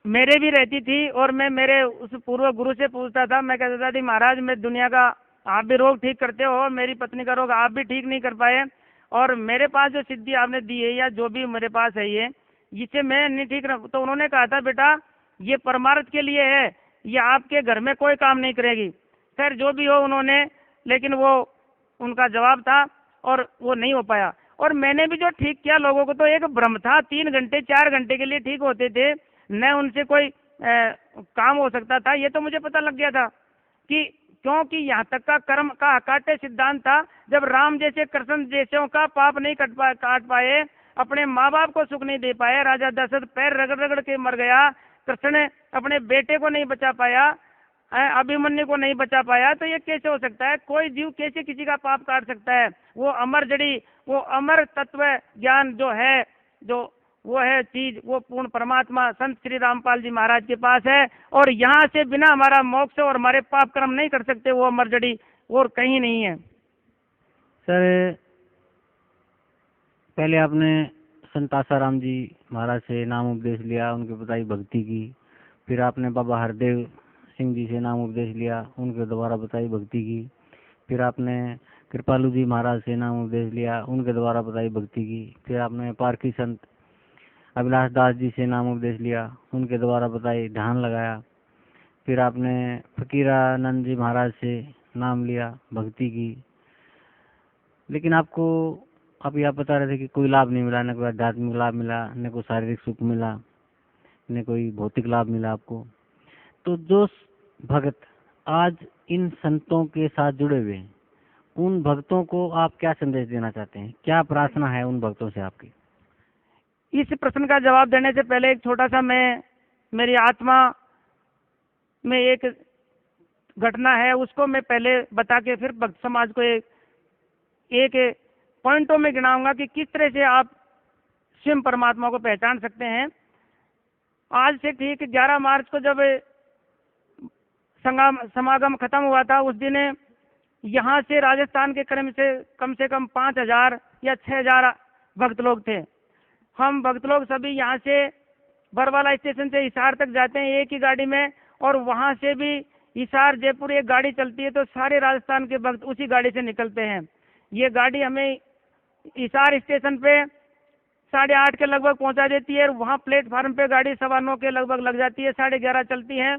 मेरे भी रहती थी, और मैं मेरे उस पूर्व गुरु से पूछता था। मैं कहता था कि महाराज मैं दुनिया का आप भी रोग ठीक करते हो, मेरी पत्नी का रोग आप भी ठीक नहीं कर पाए, और मेरे पास जो सिद्धि आपने दी है या जो भी मेरे पास है ये जिसे मैं नहीं ठीक रख। तो उन्होंने कहा था बेटा ये परमार्थ के लिए है, ये आपके घर में कोई काम नहीं करेगी। खैर जो भी हो उन्होंने, लेकिन वो उनका जवाब था और वो नहीं हो पाया। और मैंने भी जो ठीक किया लोगों को, तो एक भ्रम था, 3 घंटे 4 घंटे के लिए ठीक होते थे, न उनसे कोई काम हो सकता था। ये तो मुझे पता लग गया था कि क्योंकि यहाँ तक का कर्म का अकाट्य सिद्धांत था, जब राम जैसे कृष्ण जैसों का पाप नहीं काट पाए, अपने माँ बाप को सुख नहीं दे पाए, राजा दशरथ पैर रगड़ रगड़ के मर गया, कृष्ण अपने बेटे को नहीं बचा पाया, अभिमन्यु को नहीं बचा पाया, तो ये कैसे हो सकता है? कोई जीव कैसे किसी का पाप काट सकता है? वो अमर जड़ी, वो अमर तत्व ज्ञान जो है, जो वो है चीज, वो पूर्ण परमात्मा संत श्री रामपाल जी महाराज के पास है, और यहाँ से बिना हमारा मोक्ष और हमारे पाप कर्म नहीं कर सकते, वो अमर जड़ी और कहीं नहीं है। सर, पहले आपने संत आसाराम जी महाराज से नाम उपदेश लिया, उनके बताई भक्ति की, फिर आपने बाबा हरदेव सिंह जी से नाम उपदेश लिया, उनके द्वारा बताई भक्ति की, फिर आपने कृपालू जी महाराज से नाम उपदेश लिया, उनके द्वारा बताई भक्ति की, फिर आपने पारकी संत अभिलाष दास जी से नाम उपदेश लिया, उनके द्वारा बताई ध्यान लगाया, फिर आपने फकीरानंद जी महाराज से नाम लिया, भक्ति की, लेकिन आपको अभी आप बता रहे थे कि कोई लाभ नहीं मिला, न कोई आध्यात्मिक लाभ मिला, न कोई शारीरिक सुख मिला, न कोई भौतिक लाभ मिला आपको। तो जो भक्त आज इन संतों के साथ जुड़े हुए हैं, उन भक्तों को आप क्या संदेश देना चाहते हैं? क्या प्रार्थना है उन भक्तों से आपकी? इस प्रश्न का जवाब देने से पहले एक छोटा सा मेरी आत्मा में एक घटना है, उसको मैं पहले बता के फिर भक्त समाज को एक पॉइंटों में गिनाऊंगा कि किस तरह से आप स्वयं परमात्मा को पहचान सकते हैं। आज से ठीक 11 मार्च को जब समागम खत्म हुआ था उस दिन यहाँ से राजस्थान के क्रम से कम 5,000 या 6,000 भक्त लोग थे। हम भक्त लोग सभी यहाँ से बरवाला स्टेशन से हिसार तक जाते हैं एक ही गाड़ी में, और वहाँ से भी हिसार जयपुर एक गाड़ी चलती है, तो सारे राजस्थान के भक्त उसी गाड़ी से निकलते हैं। ये गाड़ी हमें हिसार स्टेशन पे 8:30 के लगभग पहुंचा देती है, और वहाँ प्लेटफार्म पे गाड़ी 9:15 के लगभग लग जाती है, 11:30 चलती है।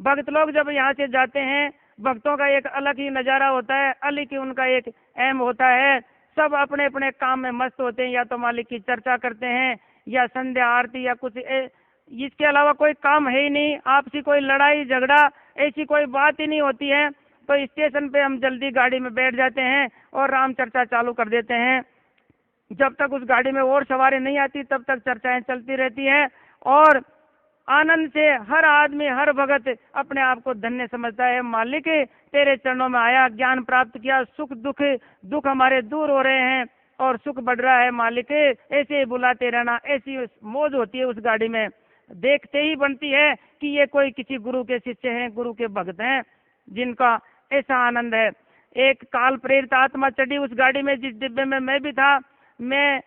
भक्त लोग जब यहाँ से जाते हैं, भक्तों का एक अलग ही नज़ारा होता है, अलग ही उनका एक एम होता है। सब अपने अपने काम में मस्त होते हैं, या तो मालिक की चर्चा करते हैं या संध्या आरती या कुछ इसके अलावा कोई काम है ही नहीं। आपसी कोई लड़ाई झगड़ा ऐसी कोई बात ही नहीं होती है। तो स्टेशन पे हम जल्दी गाड़ी में बैठ जाते हैं और राम चर्चा चालू कर देते हैं। जब तक उस गाड़ी में और सवारी नहीं आती तब तक चर्चाएं चलती रहती हैं, और आनंद से हर आदमी हर भगत अपने आप को धन्य समझता है। मालिक तेरे चरणों में आया, ज्ञान प्राप्त किया, सुख दुख हमारे दूर हो रहे हैं और सुख बढ़ रहा है। मालिक ऐसे ही बुलाते रहना। ऐसी मौज होती है उस गाड़ी में, देखते ही बनती है कि ये कोई किसी गुरु के शिष्य हैं, गुरु के भक्त हैं, जिनका ऐसा आनंद है। एक काल प्रेरित आत्मा चढ़ी उस गाड़ी में, जिस डिब्बे में मैं भी था। मैं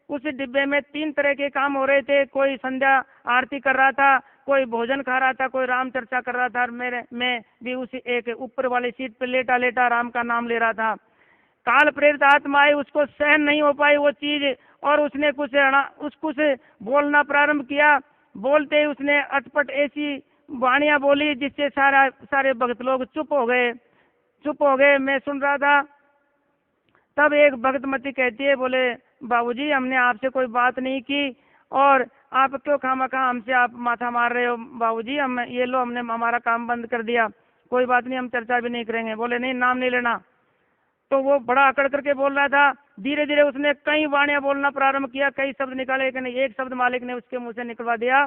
उस डिब्बे में 3 तरह के काम हो रहे थे। कोई संध्या आरती कर रहा था, कोई भोजन खा रहा था, कोई राम चर्चा कर रहा था, और मैं भी उस एक ऊपर वाली सीट पे लेटा लेटा राम का नाम ले रहा था। काल प्रेरित आत्मा आई, उसको सहन नहीं हो पाई वो चीज, और उसने कुछ बोलना प्रारंभ किया। बोलते ही उसने अटपट ऐसी वाणियां बोली जिससे सारे भक्त लोग चुप हो गए। मैं सुन रहा था। तब एक भगतमती कहती है, बोले बाबूजी हमने आपसे कोई बात नहीं की, और आप क्यों खामखा हमसे आप माथा मार रहे हो बाबूजी। हम ये लो, हमने हमारा काम बंद कर दिया, कोई बात नहीं, हम चर्चा भी नहीं करेंगे। बोले नहीं, नाम नहीं लेना। तो वो बड़ा अकड़ करके बोल रहा था। धीरे धीरे उसने कई वाणियां बोलना प्रारंभ किया, कई शब्द निकाले, लेकिन एक शब्द मालिक ने उसके मुंह से निकलवा दिया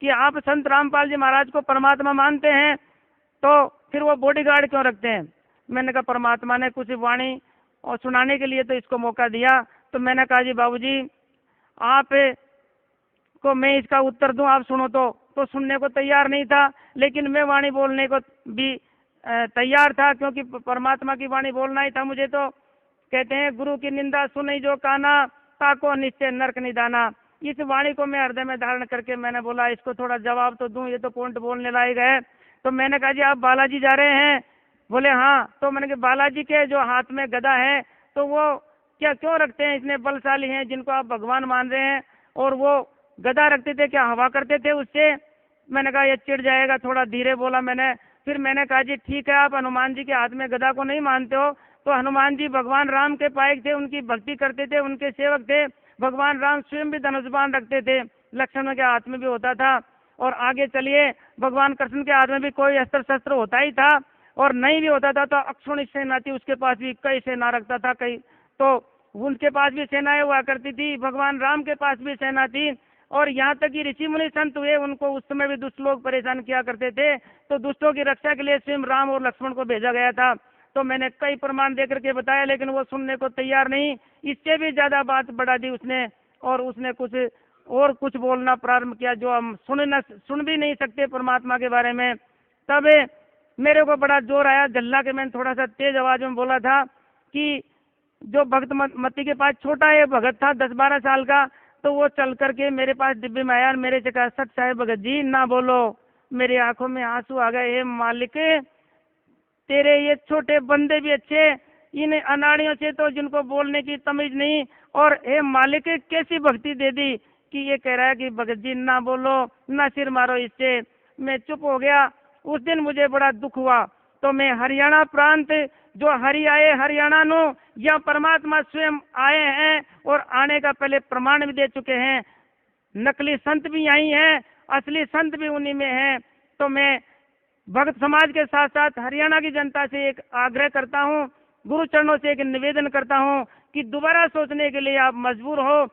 कि आप संत रामपाल जी महाराज को परमात्मा मानते हैं, तो फिर वो बॉडीगार्ड क्यों रखते हैं। मैंने कहा परमात्मा ने कुछ वाणी और सुनाने के लिए तो इसको मौका दिया। तो मैंने कहा जी बाबूजी आप को मैं इसका उत्तर दूं, आप सुनो। तो सुनने को तैयार नहीं था, लेकिन मैं वाणी बोलने को भी तैयार था, क्योंकि परमात्मा की वाणी बोलना ही था मुझे। तो कहते हैं गुरु की निंदा सुनी जो काना, ताको निश्चय नरक निदाना। इस वाणी को मैं हृदय में धारण करके मैंने बोला इसको थोड़ा जवाब तो दूं, ये तो पॉइंट बोलने लायक है। तो मैंने कहा जी आप बालाजी जा रहे हैं। बोले हाँ। तो मैंने कहा बालाजी के जो हाथ में गदा है तो वो क्या क्यों रखते हैं, इतने बलशाली हैं जिनको आप भगवान मान रहे हैं, और वो गदा रखते थे, क्या हवा करते थे उससे। मैंने कहा ये चिढ़ जाएगा, थोड़ा धीरे बोला मैंने। फिर मैंने कहा जी ठीक है, आप हनुमान जी के हाथ में गदा को नहीं मानते हो, तो हनुमान जी भगवान राम के पायक थे, उनकी भक्ति करते थे, उनके सेवक थे। भगवान राम स्वयं भी धनुष्बाण रखते थे, लक्ष्मण के हाथ में भी होता था। और आगे चलिए, भगवान कृष्ण के हाथ में भी कोई अस्त्र शस्त्र होता ही था, और नहीं भी होता था तो अक्षुणी सेना थी, उसके पास भी कई सेना रखता था कई, तो उनके पास भी सेनाएं हुआ करती थी। भगवान राम के पास भी सेना थी। और यहाँ तक कि ऋषि मुनि संत हुए, उनको उस समय भी दुष्ट लोग परेशान किया करते थे, तो दुष्टों की रक्षा के लिए स्वयं राम और लक्ष्मण को भेजा गया था। तो मैंने कई प्रमाण देकर के बताया, लेकिन वो सुनने को तैयार नहीं। इससे भी ज्यादा बात बढ़ा दी उसने, और उसने कुछ बोलना प्रारंभ किया जो हम सुन भी नहीं सकते परमात्मा के बारे में। तब मेरे को बड़ा जोर आया, जल्ला के मैंने थोड़ा सा तेज आवाज में बोला था कि जो भक्त मती के पास छोटा है भगत था 10-12 साल का, तो वो चल करके मेरे पास डिब्बे में आया और मेरे से कहा सच साहेब भगत जी ना बोलो। मेरी आंखों में आंसू आ गए। हे मालिक तेरे ये छोटे बंदे भी अच्छे, इन अनाड़ियों से तो जिनको बोलने की तमीज नहीं, और हे मालिक कैसी भक्ति दे दी कि ये कह रहा है कि भगत जी ना बोलो, ना सिर मारो इससे। मैं चुप हो गया। उस दिन मुझे बड़ा दुख हुआ। तो मैं हरियाणा प्रांत जो हरि आए हरियाणा नो, या परमात्मा स्वयं आए हैं और आने का पहले प्रमाण भी दे चुके हैं। नकली संत भी यही हैं, असली संत भी उन्हीं में हैं। तो मैं भक्त समाज के साथ साथ हरियाणा की जनता से एक आग्रह करता हूँ, गुरु चरणों से एक निवेदन करता हूँ कि दोबारा सोचने के लिए आप मजबूर हो।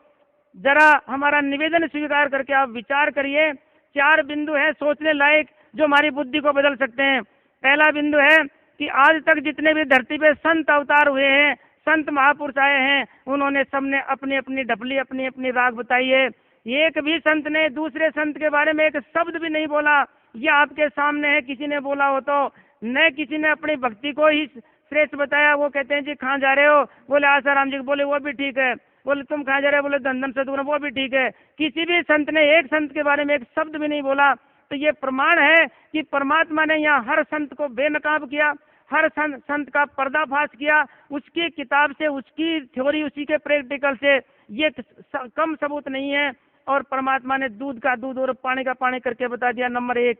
जरा हमारा निवेदन स्वीकार करके आप विचार करिए। 4 बिंदु है सोचने लायक जो हमारी बुद्धि को बदल सकते हैं। पहला बिंदु है कि आज तक जितने भी धरती पे संत अवतार हुए हैं, संत महापुरुष आए हैं, उन्होंने सबने अपनी अपनी ढपली अपनी अपनी राग बताई है। एक भी संत ने दूसरे संत के बारे में एक शब्द भी नहीं बोला। ये आपके सामने है, किसी ने बोला हो तो। न किसी ने अपनी भक्ति को ही श्रेष्ठ बताया। वो कहते हैं जी कहाँ जा रहे हो? बोले आसाराम जी। बोले वो भी ठीक है। बोले तुम कहाँ जा रहे हो? बोले धन सदगुरु, वो भी ठीक है। किसी भी संत ने एक संत के बारे में एक शब्द भी नहीं बोला। तो ये प्रमाण है कि परमात्मा ने यहाँ हर संत को बेनकाब किया, हर संत का पर्दाफाश किया, उसकी किताब से, उसकी थ्योरी, उसी के प्रैक्टिकल से। ये कम सबूत नहीं है। और परमात्मा ने दूध का दूध और पानी का पानी करके बता दिया, नंबर 1।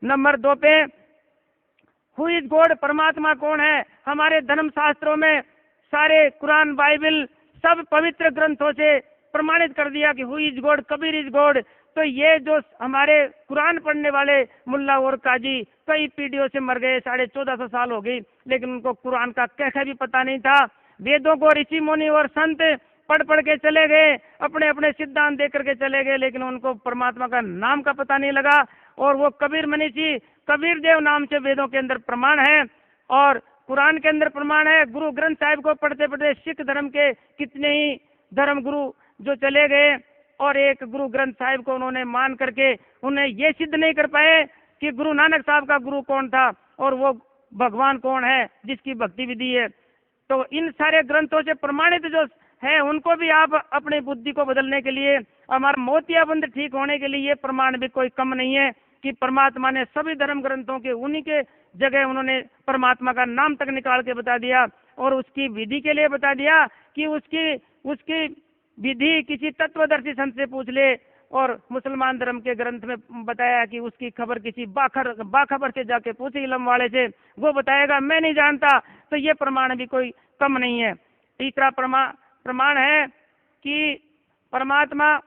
नंबर 2 पे हु इज गॉड, परमात्मा कौन है? हमारे धर्म शास्त्रों में सारे कुरान, बाइबल, सब पवित्र ग्रंथों से प्रमाणित कर दिया कि who is God, Kabir is God. तो ये जो हमारे कुरान पढ़ने वाले मुल्ला और काजी कई पीढ़ियों से मर गए, 1450 साल हो गई, लेकिन उनको कुरान का कैसा भी पता नहीं था। वेदों को ऋषि मुनि और संत पढ़ के चले गए, अपने अपने सिद्धांत दे करके चले गए, लेकिन उनको परमात्मा का नाम का पता नहीं लगा। और वो कबीर मनीषी, कबीर देव नाम से वेदों के अंदर प्रमाण है और कुरान के अंदर प्रमाण है। गुरु ग्रंथ साहिब को पढ़ते पढ़ते सिख धर्म के कितने ही धर्म गुरु जो चले गए और एक गुरु ग्रंथ साहिब को उन्होंने मान करके उन्हें ये सिद्ध नहीं कर पाए कि गुरु नानक साहब का गुरु कौन था और वो भगवान कौन है जिसकी भक्ति विधि है। तो इन सारे ग्रंथों से प्रमाणित जो है उनको भी आप अपनी बुद्धि को बदलने के लिए, हमारा मोतियाबंद ठीक होने के लिए, ये प्रमाण भी कोई कम नहीं है कि परमात्मा ने सभी धर्म ग्रंथों के उन्हीं के जगह उन्होंने परमात्मा का नाम तक निकाल के बता दिया और उसकी विधि के लिए बता दिया कि उसकी विधि किसी तत्वदर्शी संत से पूछ ले। और मुसलमान धर्म के ग्रंथ में बताया कि उसकी खबर किसी बाखबर से जाके पूछे, इलम वाले से, वो बताएगा, मैं नहीं जानता। तो ये प्रमाण भी कोई कम नहीं है। तीसरा प्रमाण है कि परमात्मा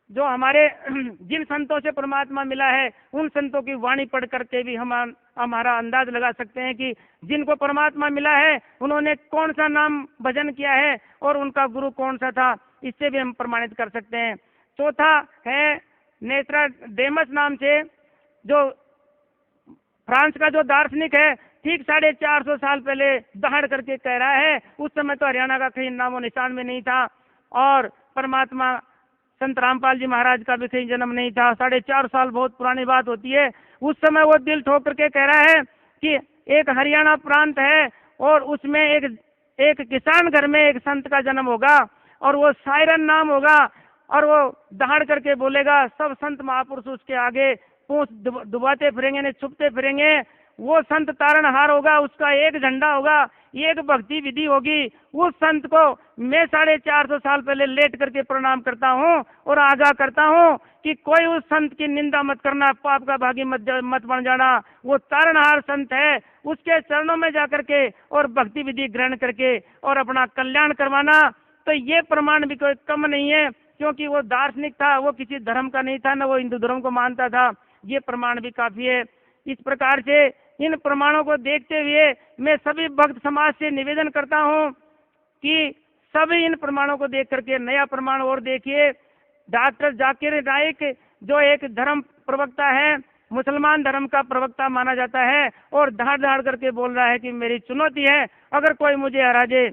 जो हमारे जिन संतों से परमात्मा मिला है उन संतों की वाणी पढ़ करके भी हम हमारा अंदाज लगा सकते हैं कि जिनको परमात्मा मिला है उन्होंने कौन सा नाम भजन किया है और उनका गुरु कौन सा था, इससे भी हम प्रमाणित कर सकते हैं। चौथा है नेस्ट्राडेमस नाम से, जो फ्रांस का जो दार्शनिक है, ठीक 450 साल पहले दहाड़ करके कह रहा है, उस समय तो हरियाणा का कहीं नामो निशान में नहीं था और परमात्मा संत रामपाल जी महाराज का भी कहीं जन्म नहीं था। 450 साल बहुत पुरानी बात होती है। उस समय वो दिल ठोक करके कह रहा है कि एक हरियाणा प्रांत है और उसमें एक किसान घर में एक संत का जन्म होगा और वो सायरन नाम होगा और वो दहाड़ करके बोलेगा, सब संत महापुरुष उसके आगे पूंछ दुबाते फिरेंगे, नहीं छुपते फिरेंगे। वो संत तारणहार होगा, उसका एक झंडा होगा, एक भक्ति विधि होगी। उस संत को मैं 450 साल पहले लेट करके प्रणाम करता हूँ और आगाह करता हूँ कि कोई उस संत की निंदा मत करना, पाप का भागी मत बन जाना। वो तारणहार संत है, उसके चरणों में जा करके और भक्ति विधि ग्रहण करके और अपना कल्याण करवाना। तो ये प्रमाण भी कोई कम नहीं है, क्योंकि वो दार्शनिक था, वो किसी धर्म का नहीं था, न वो हिंदू धर्म को मानता था। ये प्रमाण भी काफी है। इस प्रकार से इन प्रमाणों को देखते हुए मैं सभी भक्त समाज से निवेदन करता हूँ कि सभी इन प्रमाणों को देख करके नया प्रमाण और देखिए। डॉक्टर जाकिर नाइक जो एक धर्म प्रवक्ता है, मुसलमान धर्म का प्रवक्ता माना जाता है और दहाड़ दहाड़ करके बोल रहा है कि मेरी चुनौती है, अगर कोई मुझे हरा दे।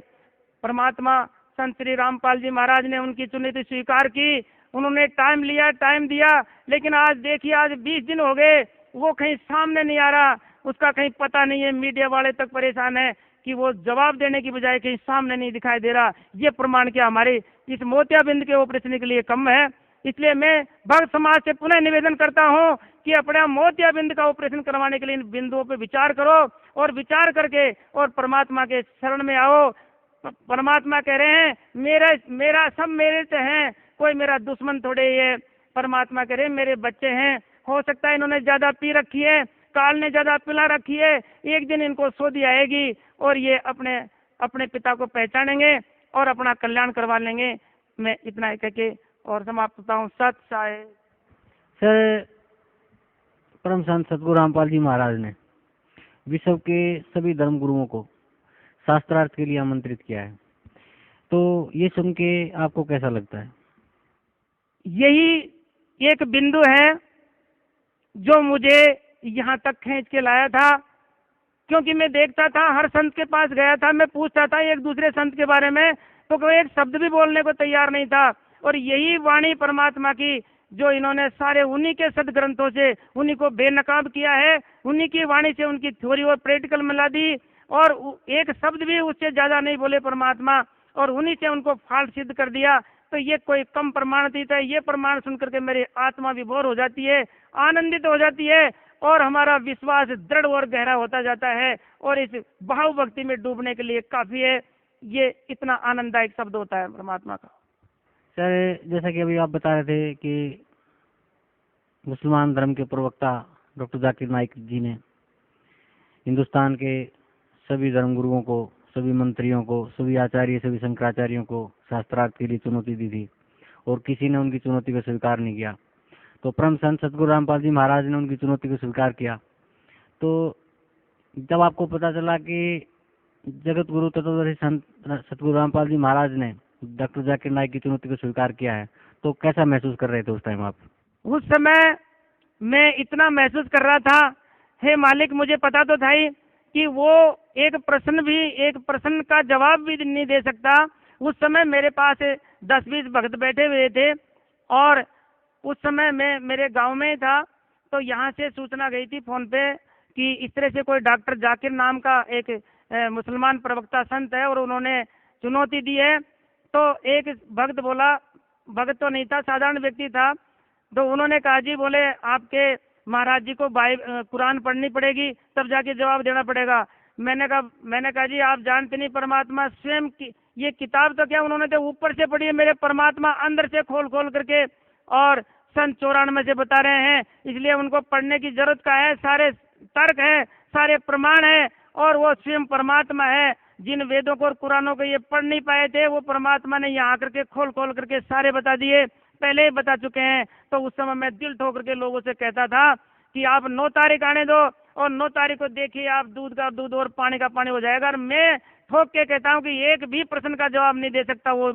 परमात्मा संत श्री रामपाल जी महाराज ने उनकी चुनौती स्वीकार की, उन्होंने टाइम लिया, टाइम दिया, लेकिन आज देखिए, आज 20 दिन हो गए, वो कहीं सामने नहीं आ रहा, उसका कहीं पता नहीं है। मीडिया वाले तक परेशान है कि वो जवाब देने की बजाय कहीं सामने नहीं दिखाई दे रहा। ये प्रमाण क्या हमारे इस मोतियाबिंद के ऑपरेशन के लिए कम है? इसलिए मैं भक्त समाज से पुनः निवेदन करता हूँ कि अपने मोतियाबिंद का ऑपरेशन करवाने के लिए इन बिंदुओं पर विचार करो और विचार करके और परमात्मा के शरण में आओ। परमात्मा कह रहे हैं मेरा सब मेरे से हैं, कोई मेरा दुश्मन थोड़े ये। परमात्मा कह रहे हैं मेरे बच्चे हैं, हो सकता है इन्होंने ज्यादा पी रखी है, काल ने ज्यादा पिला रखी है, एक दिन इनको सोधी आएगी और ये अपने पिता को पहचानेंगे और अपना कल्याण करवा लेंगे। मैं इतना कह के और समाप्त होता हूँ। सत साई। सर, परम संत सतगुरु रामपाल जी महाराज ने विश्व के सभी धर्म गुरुओं को शास्त्रार्थ के लिए आमंत्रित किया है, तो ये सुन के आपको कैसा लगता है? यही एक बिंदु है जो मुझे यहाँ तक खींच के लाया था, क्योंकि मैं देखता था हर संत के पास गया था, मैं पूछता था एक दूसरे संत के बारे में, तो कोई एक शब्द भी बोलने को तैयार नहीं था। और यही वाणी परमात्मा की जो इन्होंने सारे उन्हीं के सदग्रंथों से उन्हीं को बेनकाब किया है, उन्हीं की वाणी से उनकी थ्योरी और प्रैक्टिकल मिला दी, और एक शब्द भी उससे ज्यादा नहीं बोले परमात्मा, और उन्हीं से उनको फाल्ट सिद्ध कर दिया। तो ये कोई कम प्रमाण नहीं था। ये प्रमाण सुनकर के मेरी आत्मा विभोर हो जाती है, आनंदित हो जाती है, और हमारा विश्वास दृढ़ और गहरा होता जाता है, और इस भाव भक्ति में डूबने के लिए काफी है। ये इतना आनंददायक शब्द होता है परमात्मा का। सर, जैसा कि अभी आप बता रहे थे कि मुसलमान धर्म के प्रवक्ता डॉक्टर जाकिर नाइक जी ने हिंदुस्तान के सभी धर्मगुरुओं को, सभी मंत्रियों को, सभी आचार्य, सभी शंकराचार्यों को शास्त्रार्थ के लिए चुनौती दी थी, और किसी ने उनकी चुनौती को स्वीकार नहीं किया। तो परम संत सतगुरु रामपाल जी महाराज ने उनकी चुनौती को स्वीकार किया। तो जब आपको पता चला कि जगत गुरु तत्वदर्शी संत सतगुरु रामपाल जी महाराज ने डॉक्टर जाकिर नाइक की चुनौती को स्वीकार किया है, तो कैसा महसूस कर रहे थे उस टाइम आप? उस समय मैं इतना महसूस कर रहा था, हे मालिक, मुझे पता तो था ही कि वो एक प्रश्न का जवाब भी नहीं दे सकता। उस समय मेरे पास 10-20 भक्त बैठे हुए थे, और उस समय मैं मेरे गांव में था। तो यहाँ से सूचना गई थी फोन पे कि इस तरह से कोई डॉक्टर जाकिर नाम का एक मुसलमान प्रवक्ता संत है, और उन्होंने चुनौती दी है। तो एक भक्त बोला, भक्त तो नहीं था, साधारण व्यक्ति था, तो उन्होंने कहा जी, बोले आपके महाराज जी को कुरान पढ़नी पड़ेगी, तब जाके जवाब देना पड़ेगा। मैंने कहा जी, आप जानते नहीं, परमात्मा स्वयं की ये किताब तो क्या उन्होंने तो ऊपर से पढ़ी है, मेरे परमात्मा अंदर से खोल खोल करके और सन 94 से बता रहे हैं, इसलिए उनको पढ़ने की जरूरत का है। सारे तर्क है, सारे प्रमाण है, और वो स्वयं परमात्मा है। जिन वेदों को और कुरानों को ये पढ़ नहीं पाए थे, वो परमात्मा ने यहाँ आकर के खोल खोल करके सारे बता दिए, पहले ही बता चुके हैं। तो उस समय मैं दिल ठोक करके लोगों से कहता था कि आप 9 तारीख आने दो, और 9 तारीख को देखिए आप दूध का दूध और पानी का पानी हो जाएगा। और मैं ठोक के कहता हूँ कि एक भी प्रश्न का जवाब नहीं दे सकता वो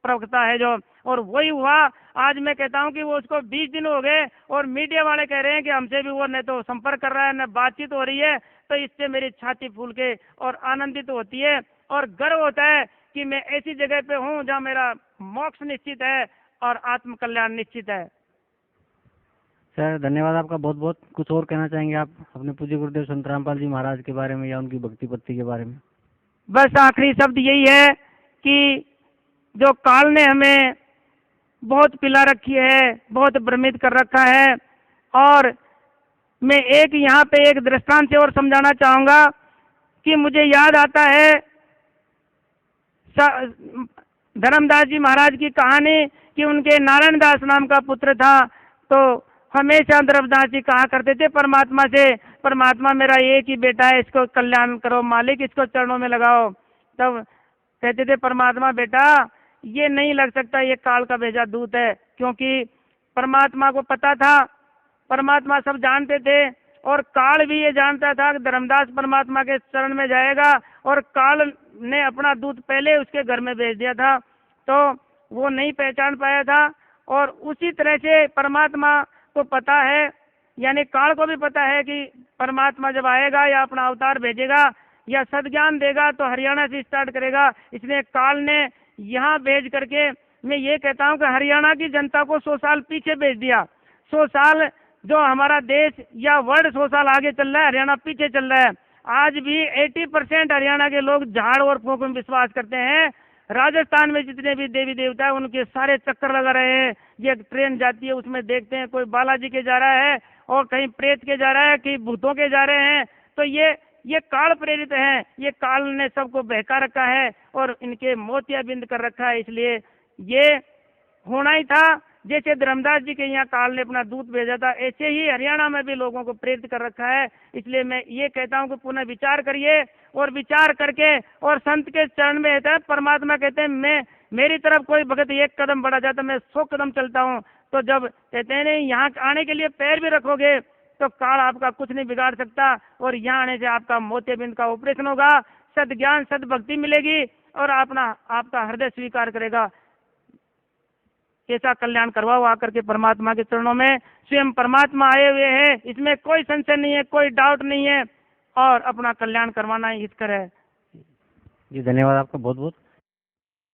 प्रवक्ता है जो, और वही हुआ। आज मैं कहता हूँ कि वो उसको 20 दिन हो गए, और मीडिया वाले कह रहे हैं कि हमसे भी वो न तो संपर्क कर रहा है, न बातचीत हो रही है। तो इससे मेरी छाती फूल के और आनंदित होती है, और गर्व होता है कि मैं ऐसी जगह पे हूँ जहाँ मेरा मोक्ष निश्चित है और आत्म कल्याण निश्चित है। सर, धन्यवाद आपका बहुत बहुत। कुछ और कहना चाहेंगे आप अपने पूज्य गुरुदेव संत रामपाल जी महाराज के बारे में या उनकी भक्ति पत्ति के बारे में? बस आखिरी शब्द यही है कि जो काल ने हमें बहुत पिला रखी है, बहुत भ्रमित कर रखा है, और मैं एक यहाँ पे एक दृष्टांत से और समझाना चाहूंगा कि मुझे याद आता है धर्मदास जी महाराज की कहानी कि उनके नारायण दास नाम का पुत्र था। तो हमेशा धर्मदास जी कहा करते थे परमात्मा से, परमात्मा मेरा एक ही बेटा है, इसको कल्याण करो मालिक, इसको चरणों में लगाओ। तब कहते थे परमात्मा, बेटा ये नहीं लग सकता, ये काल का भेजा दूत है। क्योंकि परमात्मा को पता था, परमात्मा सब जानते थे, और काल भी ये जानता था कि धर्मदास परमात्मा के चरण में जाएगा, और काल ने अपना दूत पहले उसके घर में भेज दिया था, तो वो नहीं पहचान पाया था। और उसी तरह से परमात्मा को पता है, यानी काल को भी पता है कि परमात्मा जब आएगा या अपना अवतार भेजेगा या सद्ज्ञान देगा तो हरियाणा से स्टार्ट करेगा। इसलिए काल ने यहाँ भेज करके, मैं ये कहता हूँ कि हरियाणा की जनता को 100 साल पीछे भेज दिया। 100 साल जो हमारा देश या वर्ल्ड 100 साल आगे चल रहा है, हरियाणा पीछे चल रहा है। आज भी 80% हरियाणा के लोग झाड़ और फूंक में विश्वास करते हैं। राजस्थान में जितने भी देवी देवता है उनके सारे चक्कर लगा रहे हैं। ये ट्रेन जाती है, उसमें देखते हैं कोई बालाजी के जा रहा है, और कहीं प्रेत के जा रहा है, कहीं भूतों के जा रहे हैं। तो ये काल प्रेरित हैं, ये काल ने सबको बहका रखा है और इनके मोतियाबिंद कर रखा है। इसलिए ये होना ही था। जैसे धर्मदास जी के यहाँ काल ने अपना दूत भेजा था, ऐसे ही हरियाणा में भी लोगों को प्रेरित कर रखा है। इसलिए मैं ये कहता हूँ कि पुनः विचार करिए, और विचार करके और संत के चरण में रहता है। परमात्मा कहते हैं मैं मेरी तरफ कोई भगत 1 कदम बढ़ा जाता, मैं 100 कदम चलता हूँ। तो जब कहते हैं नहीं यहाँ आने के लिए पैर भी रखोगे तो काल आपका कुछ नहीं बिगाड़ सकता, और यहाँ आने से आपका मोतियाबिंद का ऑपरेशन होगा, सद्ज्ञान सद्भक्ति मिलेगी, और आपका हृदय स्वीकार करेगा। कैसा कल्याण करवाओ आकर के परमात्मा के चरणों में। स्वयं परमात्मा आए हुए हैं, इसमें कोई संशय नहीं है, कोई डाउट नहीं है, और अपना कल्याण करवाना ही हितकर है। जी, धन्यवाद आपका बहुत बहुत।